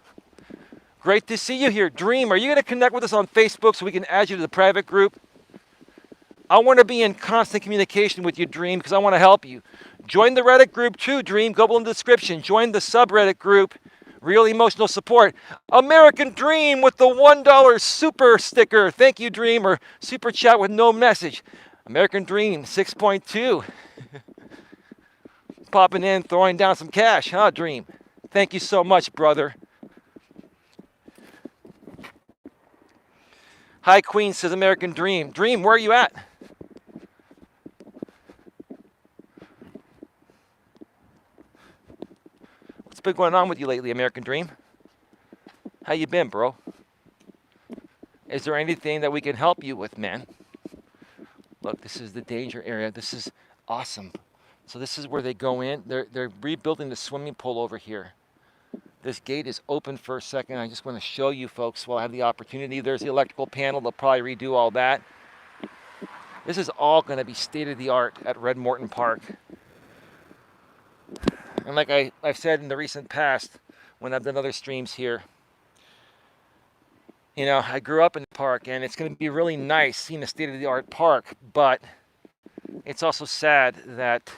Great to see you here. Dream, are you going to connect with us on Facebook so we can add you to the private group? I want to be in constant communication with you, Dream, because I want to help you. Join the Reddit group too, Dream. Go in the description. Join the subreddit group, Real Emotional Support. American Dream with the $1 super sticker. Thank you, Dream. Or super chat with no message. American Dream 6.2. Popping in, throwing down some cash, huh, Dream? Thank you so much, brother. Hi, Queen, says American Dream. Dream, where are you at? What's been going on with you lately, American Dream? How you been, bro? Is there anything that we can help you with, man? Look, this is the danger area. This is awesome. So this is where they go in. They're rebuilding the swimming pool over here. This gate is open for a second. I just want to show you folks while I have the opportunity. There's the electrical panel. They'll probably redo all that. This is all going to be state-of-the-art at Red Morton Park. And like I've said in the recent past, when I've done other streams here, you know, I grew up in the park, and it's going to be really nice seeing a state-of-the-art park, but it's also sad that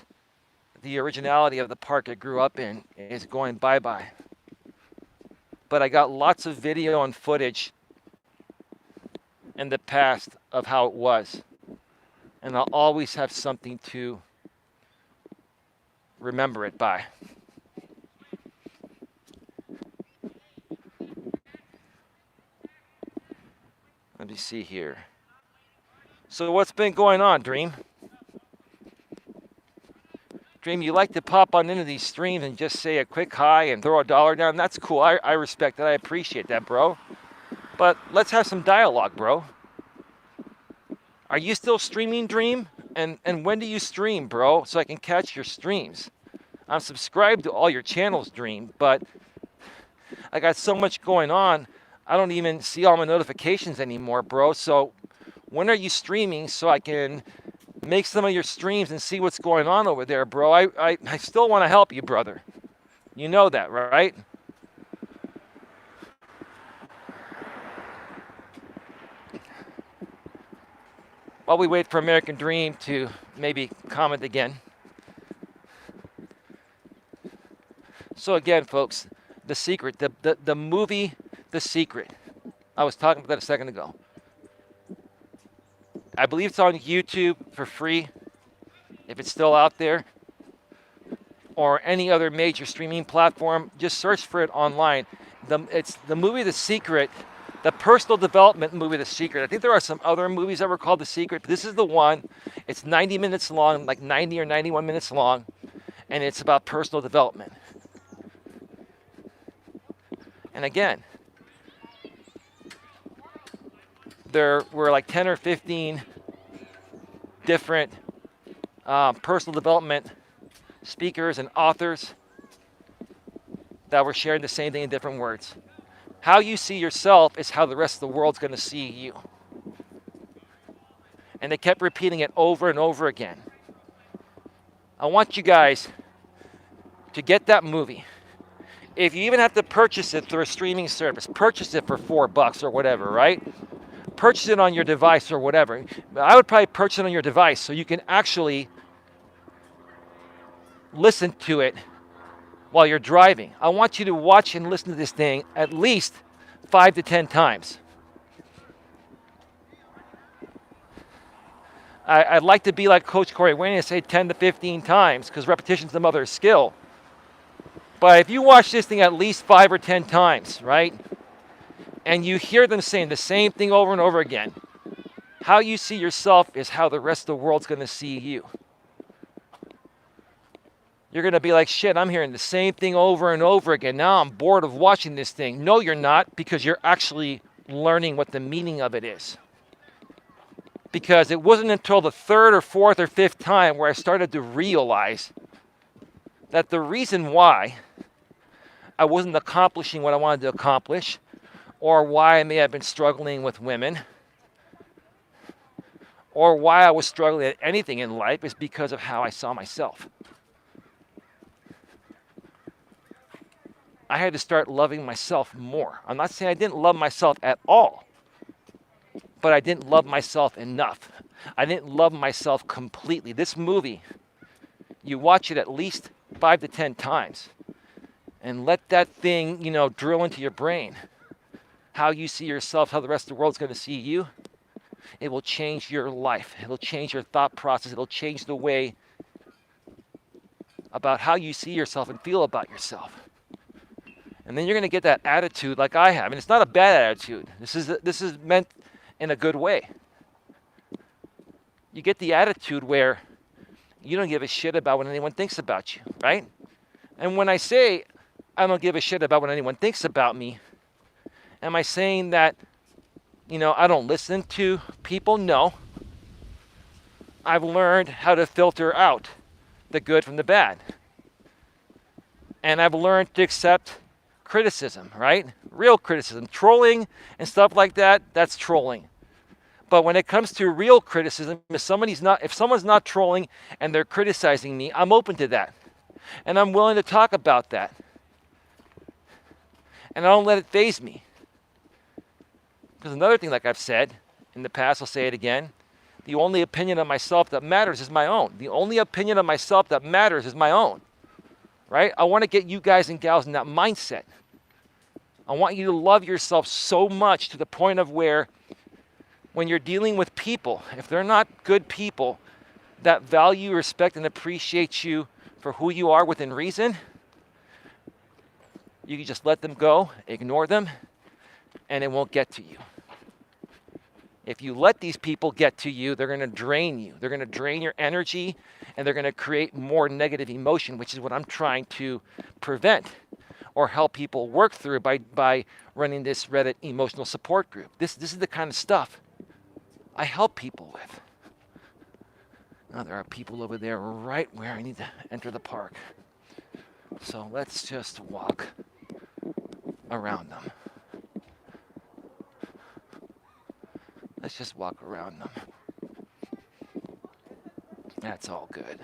the originality of the park I grew up in is going bye-bye. But I got lots of video and footage in the past of how it was. And I'll always have something to remember it by. Let me see here. So what's been going on, Dream? Dream, you like to pop on into these streams and just say a quick hi and throw $1 down. That's cool. I respect that. I appreciate that, bro. But let's have some dialogue, bro. Are you still streaming, Dream? And when do you stream, bro, so I can catch your streams? I'm subscribed to all your channels, Dream, but I got so much going on, I don't even see all my notifications anymore, bro. So when are you streaming so I can make some of your streams and see what's going on over there, bro? I still want to help you, brother. You know that, right? While we wait for American Dream to maybe comment again. So again, folks, The Secret, the movie The Secret. I was talking about that a second ago. I believe it's on YouTube for free, if it's still out there, or any other major streaming platform. Just search for it online. It's the movie The Secret, the personal development movie The Secret. I think there are some other movies that were called The Secret, but this is the one. It's 90 minutes long, like 90 or 91 minutes long, and it's about personal development. And again, there were like 10 or 15 different personal development speakers and authors that were sharing the same thing in different words. How you see yourself is how the rest of the world's going to see you. And they kept repeating it over and over again. I want you guys to get that movie. If you even have to purchase it through a streaming service, purchase it for $4 or whatever, right? Purchase it on your device or whatever. I would probably purchase it on your device so you can actually listen to it while you're driving. I want you to watch and listen to this thing at least 5 to 10 times. I'd like to be like Coach Corey Wayne and say 10 to 15 times because repetition's the mother of skill. But if you watch this thing at least 5 or 10 times, right, and you hear them saying the same thing over and over again, how you see yourself is how the rest of the world's going to see you. You're going to be like, shit, I'm hearing the same thing over and over again. Now I'm bored of watching this thing. No, you're not, because you're actually learning what the meaning of it is. Because it wasn't until the third or fourth or fifth time where I started to realize that the reason why I wasn't accomplishing what I wanted to accomplish, or why I may have been struggling with women, or why I was struggling at anything in life is because of how I saw myself. I had to start loving myself more. I'm not saying I didn't love myself at all, but I didn't love myself enough. I didn't love myself completely. This movie, you watch it at least 5 to 10 times and let that thing, drill into your brain. How you see yourself, how the rest of the world's going to see you. It will change your life. It'll change your thought process. It'll change the way about how you see yourself and feel about yourself. And then you're going to get that attitude like I have. And it's not a bad attitude. This is meant in a good way. You get the attitude where you don't give a shit about what anyone thinks about you, right? And when I say I don't give a shit about what anyone thinks about me, am I saying that, I don't listen to people? No. I've learned how to filter out the good from the bad. And I've learned to accept criticism, right? Real criticism. Trolling and stuff like that, that's trolling. But when it comes to real criticism, if someone's not trolling and they're criticizing me, I'm open to that. And I'm willing to talk about that. And I don't let it faze me. Because another thing, like I've said in the past, I'll say it again, the only opinion of myself that matters is my own. The only opinion of myself that matters is my own. Right? I want to get you guys and gals in that mindset. I want you to love yourself so much to the point of where when you're dealing with people, if they're not good people that value, respect, and appreciate you for who you are within reason, you can just let them go, ignore them, and it won't get to you. If you let these people get to you, they're going to drain you. They're going to drain your energy, and they're going to create more negative emotion, which is what I'm trying to prevent or help people work through by running this Reddit emotional support group. This is the kind of stuff I help people with. Now there are people over there right where I need to enter the park. So let's just walk around them. Let's just walk around them. That's all good.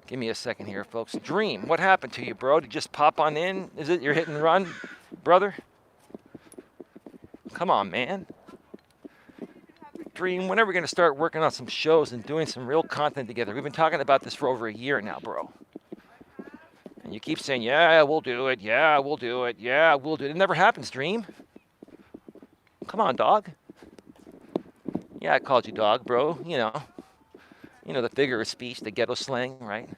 Give me a second here, folks. Dream, what happened to you, bro? Did you just pop on in? Is it your hit and run, brother? Come on, man. Dream, when are we going to start working on some shows and doing some real content together? We've been talking about this for over a year now, bro. And you keep saying, yeah, we'll do it. Yeah, we'll do it. Yeah, we'll do it. It never happens, Dream. Come on, dog. Yeah, I called you dog, bro. You know the figure of speech, the ghetto slang, right?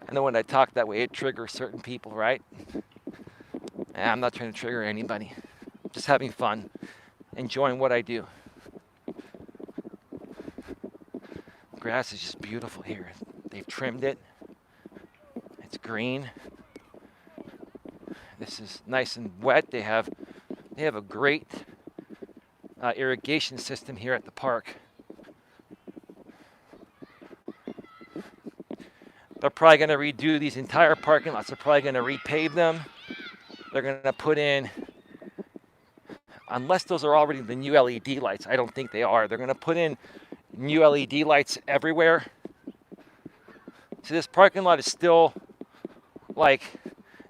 I know when I talk that way, it triggers certain people, right? I'm not trying to trigger anybody. Just having fun, enjoying what I do. Grass is just beautiful here. They've trimmed it. It's green. This is nice and wet. They have a great irrigation system here at the park. They're probably going to redo these entire parking lots. They're probably going to repave them. They're going to put in unless those are already the new LED lights. I don't think they are. They're going to put in new LED lights everywhere. So this parking lot is still like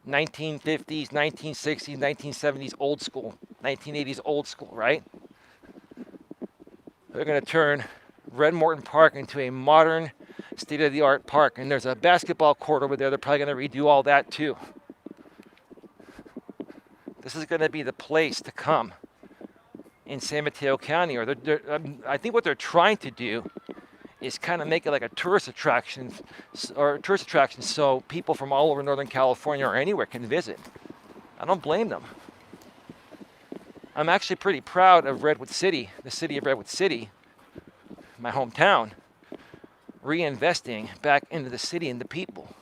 1950s, 1960s, 1970s old school, 1980s old school, right? They're going to turn Red Morton Park into a modern, state-of-the-art park. And there's a basketball court over there. They're probably going to redo all that too. This is going to be the place to come in San Mateo County. Or I think what they're trying to do is kind of make it like a tourist attraction, so people from all over Northern California or anywhere can visit. I don't blame them. I'm actually pretty proud of Redwood City, the city of Redwood City, my hometown, reinvesting back into the city and the people.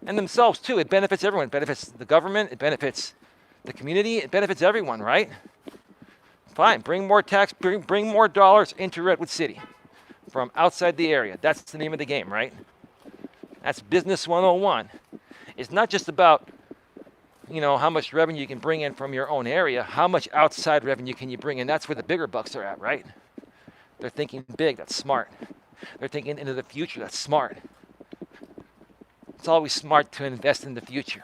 And themselves too. It benefits everyone. It benefits the government, it benefits the community, it benefits everyone, right? Fine, bring more tax, bring more dollars into Redwood City from outside the area. That's the name of the game, right? That's business 101. It's not just about, how much revenue you can bring in from your own area. How much outside revenue can you bring in? That's where the bigger bucks are at, right? They're thinking big. That's smart. They're thinking into the future. That's smart. It's always smart to invest in the future.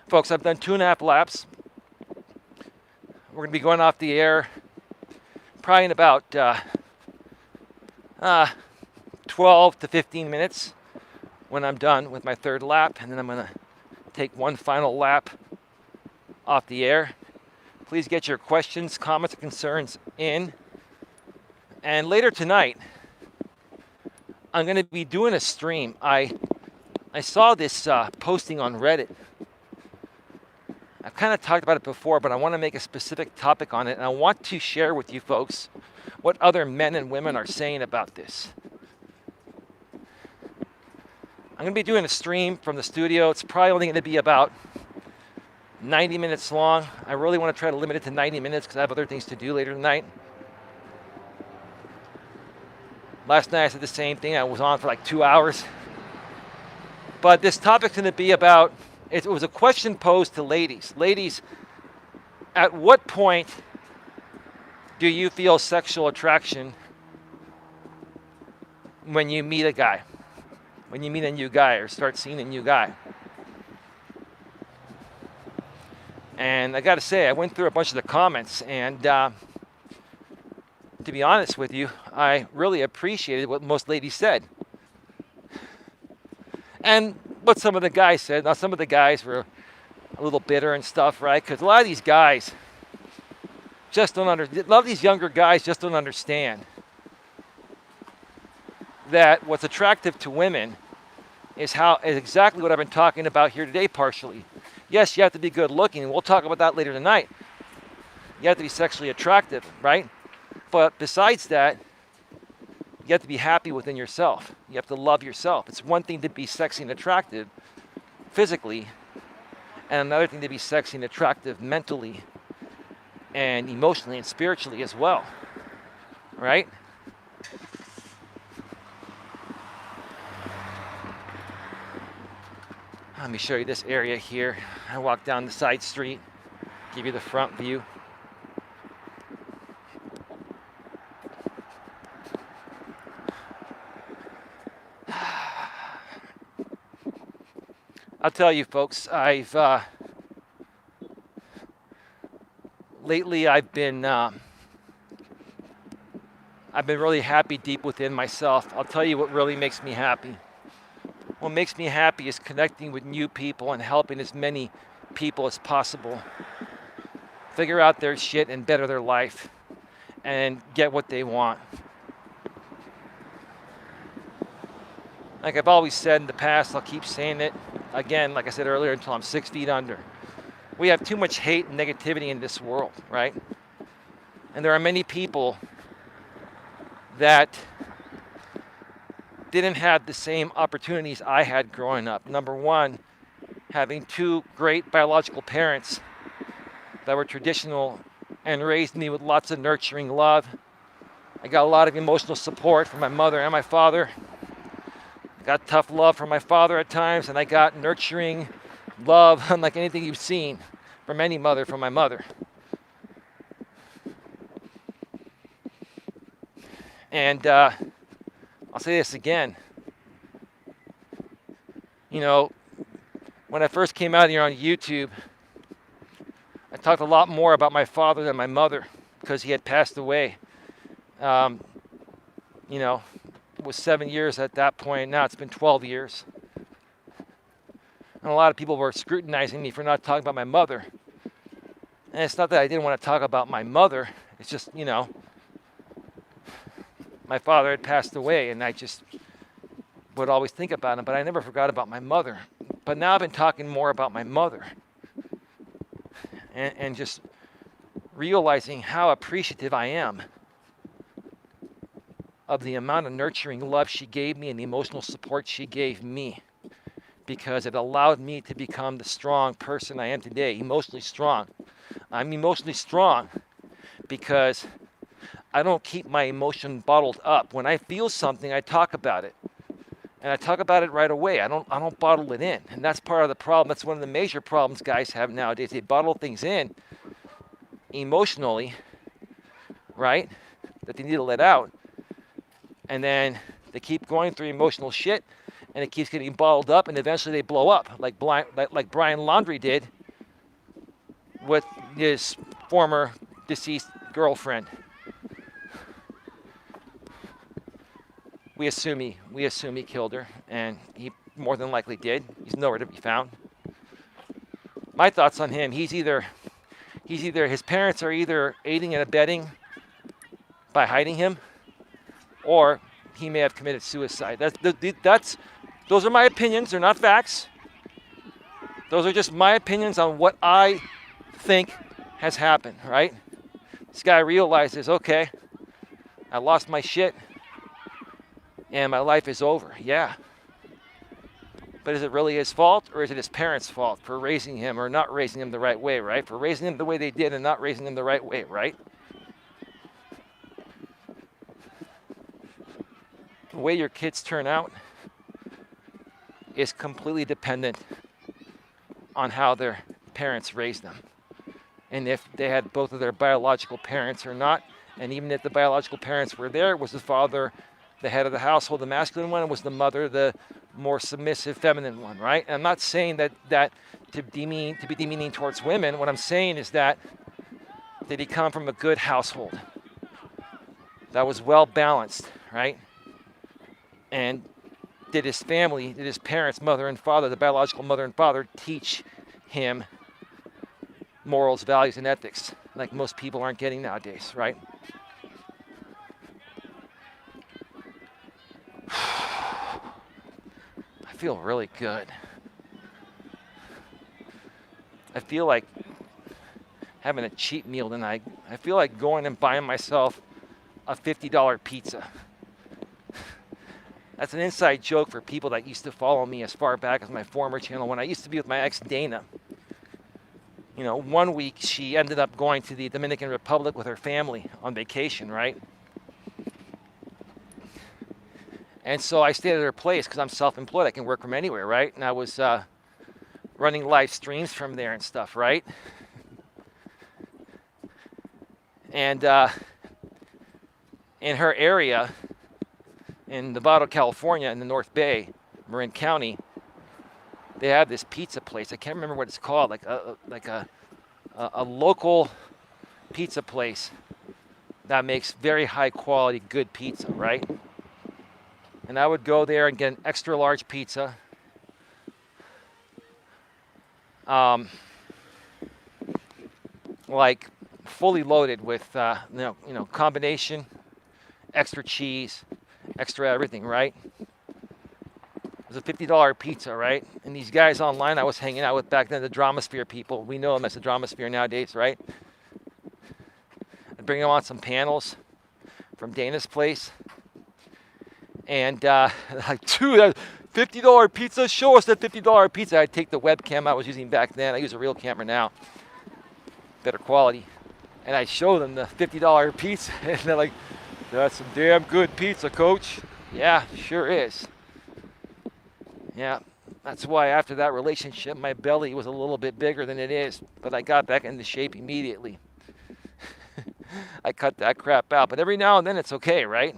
Folks, I've done 2.5 laps. We're going to be going off the air probably in about 12 to 15 minutes when I'm done with my 3rd lap, and then I'm going to take one final lap off the air. Please get your questions, comments, and concerns in. And later tonight, I'm going to be doing a stream. I saw this posting on Reddit. I've kind of talked about it before, but I want to make a specific topic on it, and I want to share with you folks what other men and women are saying about this. I'm going to be doing a stream from the studio. It's probably only going to be about 90 minutes long. I really want to try to limit it to 90 minutes because I have other things to do later tonight. Last night I said the same thing. I was on for like 2 hours. But this topic's going to be about, it was a question posed to ladies. Ladies, at what point do you feel sexual attraction when you meet a guy? When you meet a new guy or start seeing a new guy? And I got to say, I went through a bunch of the comments, and to be honest with you, I really appreciated what most ladies said. And what some of the guys said. Now, some of the guys were a little bitter and stuff, right? Because a lot of these guys just don't understand. A lot of these younger guys just don't understand that what's attractive to women is exactly what I've been talking about here today, partially. Yes, you have to be good looking, and we'll talk about that later tonight. You have to be sexually attractive, right? But besides that, you have to be happy within yourself. You have to love yourself. It's one thing to be sexy and attractive physically, and another thing to be sexy and attractive mentally and emotionally and spiritually as well, right? Let me show you this area here. I walk down the side street, give you the front view. I'll tell you folks, lately I've been really happy deep within myself. I'll tell you what really makes me happy. What makes me happy is connecting with new people and helping as many people as possible figure out their shit and better their life and get what they want. Like I've always said in the past, I'll keep saying it again, like I said earlier, until I'm 6 feet under. We have too much hate and negativity in this world, right? And there are many people that didn't have the same opportunities I had growing up. Number one, having 2 great biological parents that were traditional and raised me with lots of nurturing love. I got a lot of emotional support from my mother and my father. I got tough love from my father at times, and I got nurturing love unlike anything you've seen from any mother from my mother. And I'll say this again. You know, when I first came out here on YouTube, I talked a lot more about my father than my mother because he had passed away. You know, it was 7 years at that point. Now it's been 12 years. And a lot of people were scrutinizing me for not talking about my mother. And it's not that I didn't want to talk about my mother. It's just, you know, my father had passed away and I just would always think about him, but I never forgot about my mother. But now I've been talking more about my mother and just realizing how appreciative I am of the amount of nurturing love she gave me and the emotional support she gave me, because it allowed me to become the strong person I am today, emotionally strong. I'm emotionally strong because I don't keep my emotion bottled up. When I feel something, I talk about it. And I talk about it right away. I don't bottle it in. And that's part of the problem. That's one of the major problems guys have nowadays. They bottle things in emotionally, right? That they need to let out. And then they keep going through emotional shit, and it keeps getting bottled up, and eventually they blow up, like Brian Laundrie did with his former deceased girlfriend. We assume he killed her, and he more than likely did. He's nowhere to be found. My thoughts on him: his parents are either aiding and abetting by hiding him, or he may have committed suicide. Those are my opinions. They're not facts. Those are just my opinions on what I think has happened, right? This guy realizes, okay, I lost my shit and my life is over. Yeah. But is it really his fault, or is it his parents' fault for raising him or not raising him the right way, right? For raising him the way they did and not raising him the right way, right? The way your kids turn out is completely dependent on how their parents raised them. And if they had both of their biological parents or not, and even if the biological parents were there, was the father the head of the household, the masculine one, and was the mother the more submissive feminine one, right? And I'm not saying that to be demeaning towards women. What I'm saying is that did he come from a good household that was well balanced, right? And did his parents, mother and father, the biological mother and father, teach him morals, values, and ethics like most people aren't getting nowadays, right? I feel really good. I feel like having a cheat meal tonight. I feel like going and buying myself a $50 pizza. That's an inside joke for people that used to follow me as far back as my former channel when I used to be with my ex Dana. You know, one week she ended up going to the Dominican Republic with her family on vacation, right? And so I stayed at her place because I'm self-employed. I can work from anywhere, right? And I was running live streams from there and stuff, right? And in her area, in Nevada, California, in the North Bay, Marin County, they have this pizza place. I can't remember what it's called, like a local pizza place that makes very high quality, good pizza, right? And I would go there and get an extra large pizza. Like fully loaded with, combination, extra cheese, extra everything, right? It was a $50 pizza, right? And these guys online I was hanging out with back then, the Dramasphere people. We know them as the Dramasphere nowadays, right? I'd bring them on some panels from Dana's place. And like, dude, that $50 pizza, show us that $50 pizza. I'd take the webcam I was using back then. I use a real camera now. Better quality. And I show them the $50 pizza. And they're like, that's some damn good pizza, coach. Yeah, sure is. Yeah, That's why after that relationship, my belly was a little bit bigger than it is, but I got back into shape immediately. I cut that crap out, but every now and then it's okay, right?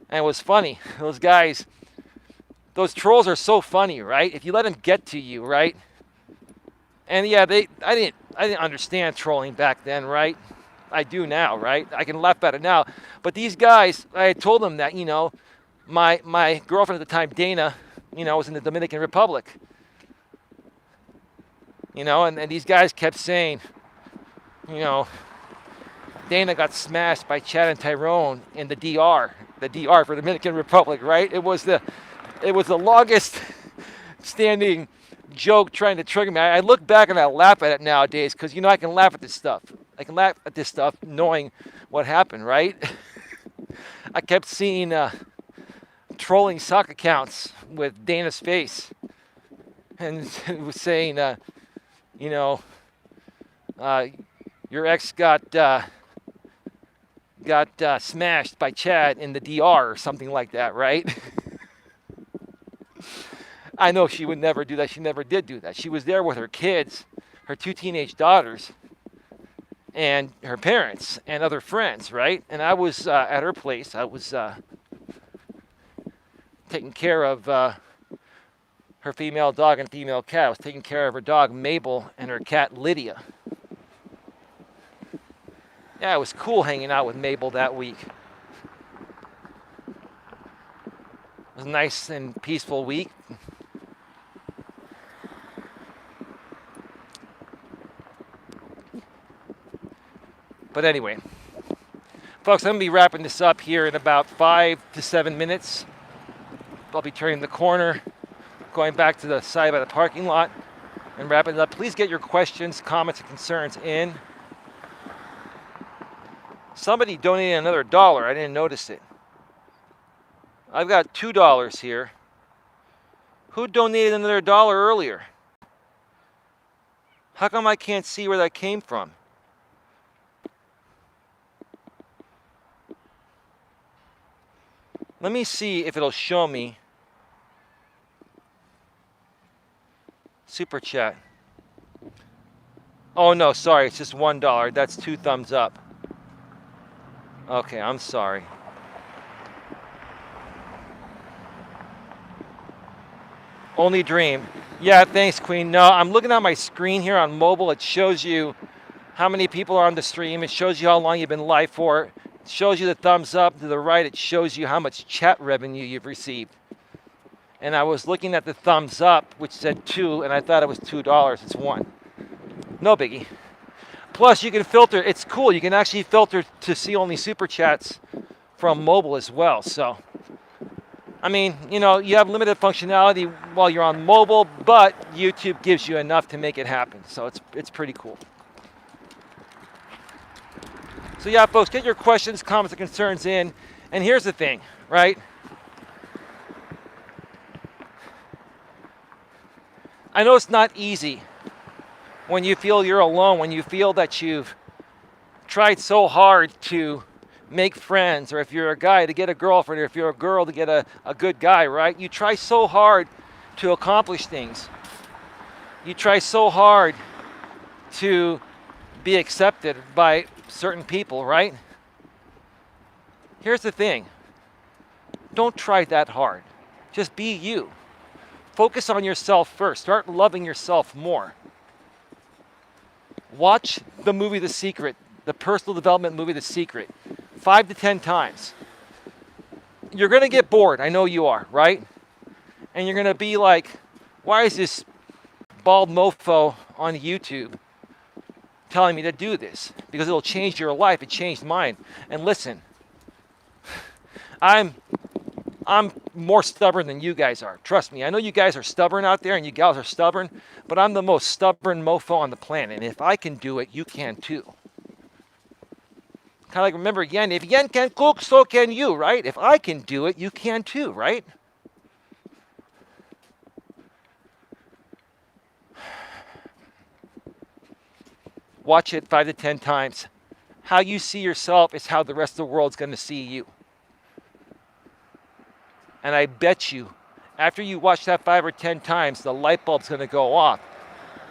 And it was funny. Those guys, those trolls are so funny, right? If you let them get to you, right? And yeah, I didn't understand trolling back then, right? I do now, right? I can laugh at it now. But these guys, I had told them that, my girlfriend at the time, Dana, was in the Dominican Republic. And these guys kept saying, Dana got smashed by Chad and Tyrone in the DR for Dominican Republic, right? It was the longest standing joke trying to trigger me. I look back and I laugh at it nowadays because I can laugh at this stuff. I can laugh at this stuff knowing what happened, right? I kept seeing trolling sock accounts with Dana's face, and it was saying, your ex got smashed by Chad in the DR or something like that, right? I know she would never do that. She never did do that. She was there with her kids, her 2 teenage daughters, and her parents and other friends, right? And I was at her place. I was taking care of her female dog and female cat. I was taking care of her dog, Mabel, and her cat, Lydia. Yeah, it was cool hanging out with Mabel that week. It was a nice and peaceful week. But anyway, folks, I'm going to be wrapping this up here in about 5 to 7 minutes. I'll be turning the corner, going back to the side by the parking lot, and wrapping it up. Please get your questions, comments, and concerns in. Somebody donated another $1. I didn't notice it. I've got $2 here. Who donated another $1 earlier? How come I can't see where that came from? Let me see if it'll show me. Super chat. Oh no, sorry, it's just $1. That's 2 thumbs up. Okay, I'm sorry. Only dream. Yeah, thanks, Queen. No, I'm looking at my screen here on mobile. It shows you how many people are on the stream. It shows you how long you've been live for. It shows you the thumbs up. To the right, it shows you how much chat revenue you've received. And I was looking at the thumbs up, which said 2, and I thought it was $2. It's 1. No biggie. Plus, you can filter. It's cool. You can actually filter to see only super chats from mobile as well. So, I mean, you have limited functionality while you're on mobile, but YouTube gives you enough to make it happen. So it's pretty cool. So yeah, folks, get your questions, comments, and concerns in. And here's the thing, right? I know it's not easy when you feel you're alone, when you feel that you've tried so hard to make friends, or if you're a guy to get a girlfriend, or if you're a girl to get a good guy, right? You try so hard to accomplish things. You try so hard to be accepted by certain people, right? Here's the thing. Don't try that hard. Just be you. Focus on yourself first. Start loving yourself more. Watch the movie The Secret, the personal development movie The Secret, 5 to 10 times. You're going to get bored. I know you are, right? And you're going to be like, why is this bald mofo on YouTube telling me to do this? Because it'll change your life. It changed mine. And listen, I'm more stubborn than you guys are. Trust me. I know you guys are stubborn out there and you gals are stubborn, but I'm the most stubborn mofo on the planet. And if I can do it, you can too. Kind of like, remember Yen, if Yen can cook, so can you, right? If I can do it, you can too, right? Watch it 5 to 10 times. How you see yourself is how the rest of the world's going to see you. And I bet you After you watch that 5 or 10 times, the light bulb's going to go off,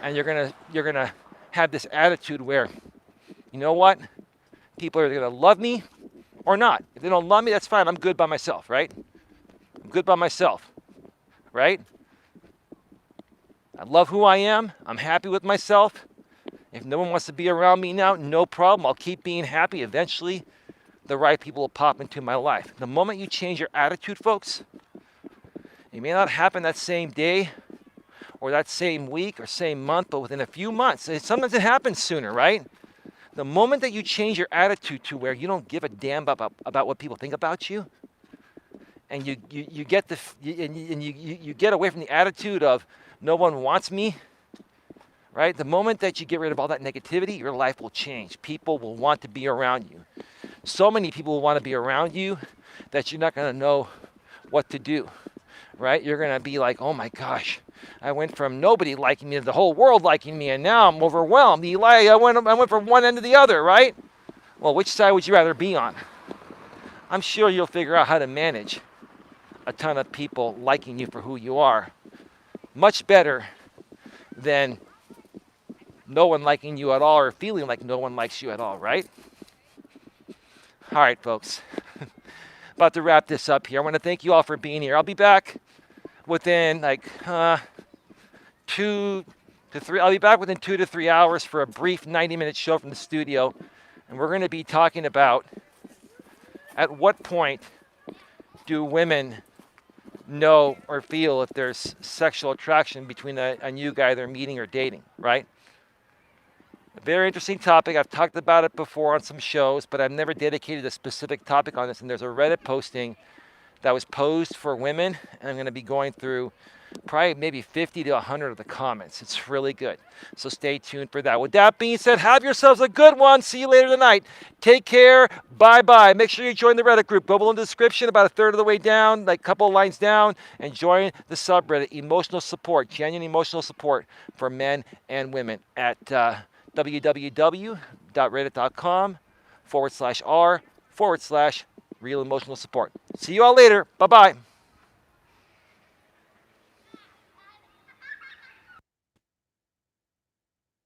and you're gonna have this attitude where, you know what? People are going to love me or not. If they don't love me, that's fine. I'm good by myself, right? I'm good by myself, right? I love who I am. I'm happy with myself. If no one wants to be around me now, no problem. I'll keep being happy. Eventually, the right people will pop into my life. The moment you change your attitude, folks, it may not happen that same day or that same week or same month, but within a few months. Sometimes it happens sooner, right? The moment that you change your attitude to where you don't give a damn about what people think about you, and you get away from the attitude of no one wants me, right? The moment that you get rid of all that negativity, your life will change. People will want to be around you. So many people will want to be around you that you're not going to know what to do, right? You're going to be like, oh my gosh, I went from nobody liking me to the whole world liking me, and now I'm overwhelmed. Eli, I went from one end to the other, right? Well, which side would you rather be on? I'm sure you'll figure out how to manage a ton of people liking you for who you are. Much better than no one liking you at all or feeling like no one likes you at all, right? All right, folks. About to wrap this up here. I want to thank you all for being here. I'll be back within like 2 to 3. I'll be back within 2 to 3 hours for a brief 90-minute show from the studio, and we're going to be talking about at what point do women know or feel if there's sexual attraction between a new guy they're meeting or dating, right? A very interesting topic. I've talked about it before on some shows, but I've never dedicated a specific topic on this. And there's a Reddit posting that was posed for women, and I'm going to be going through probably maybe 50 to 100 of the comments. It's really good. So stay tuned for that. With that being said, have yourselves a good one. See you later tonight. Take care. Bye-bye. Make sure you join the Reddit group. Go in the description about a third of the way down, like a couple of lines down, and join the subreddit. Emotional support, genuine emotional support for men and women at www.reddit.com/r/real emotional support. See you all later. Bye-bye.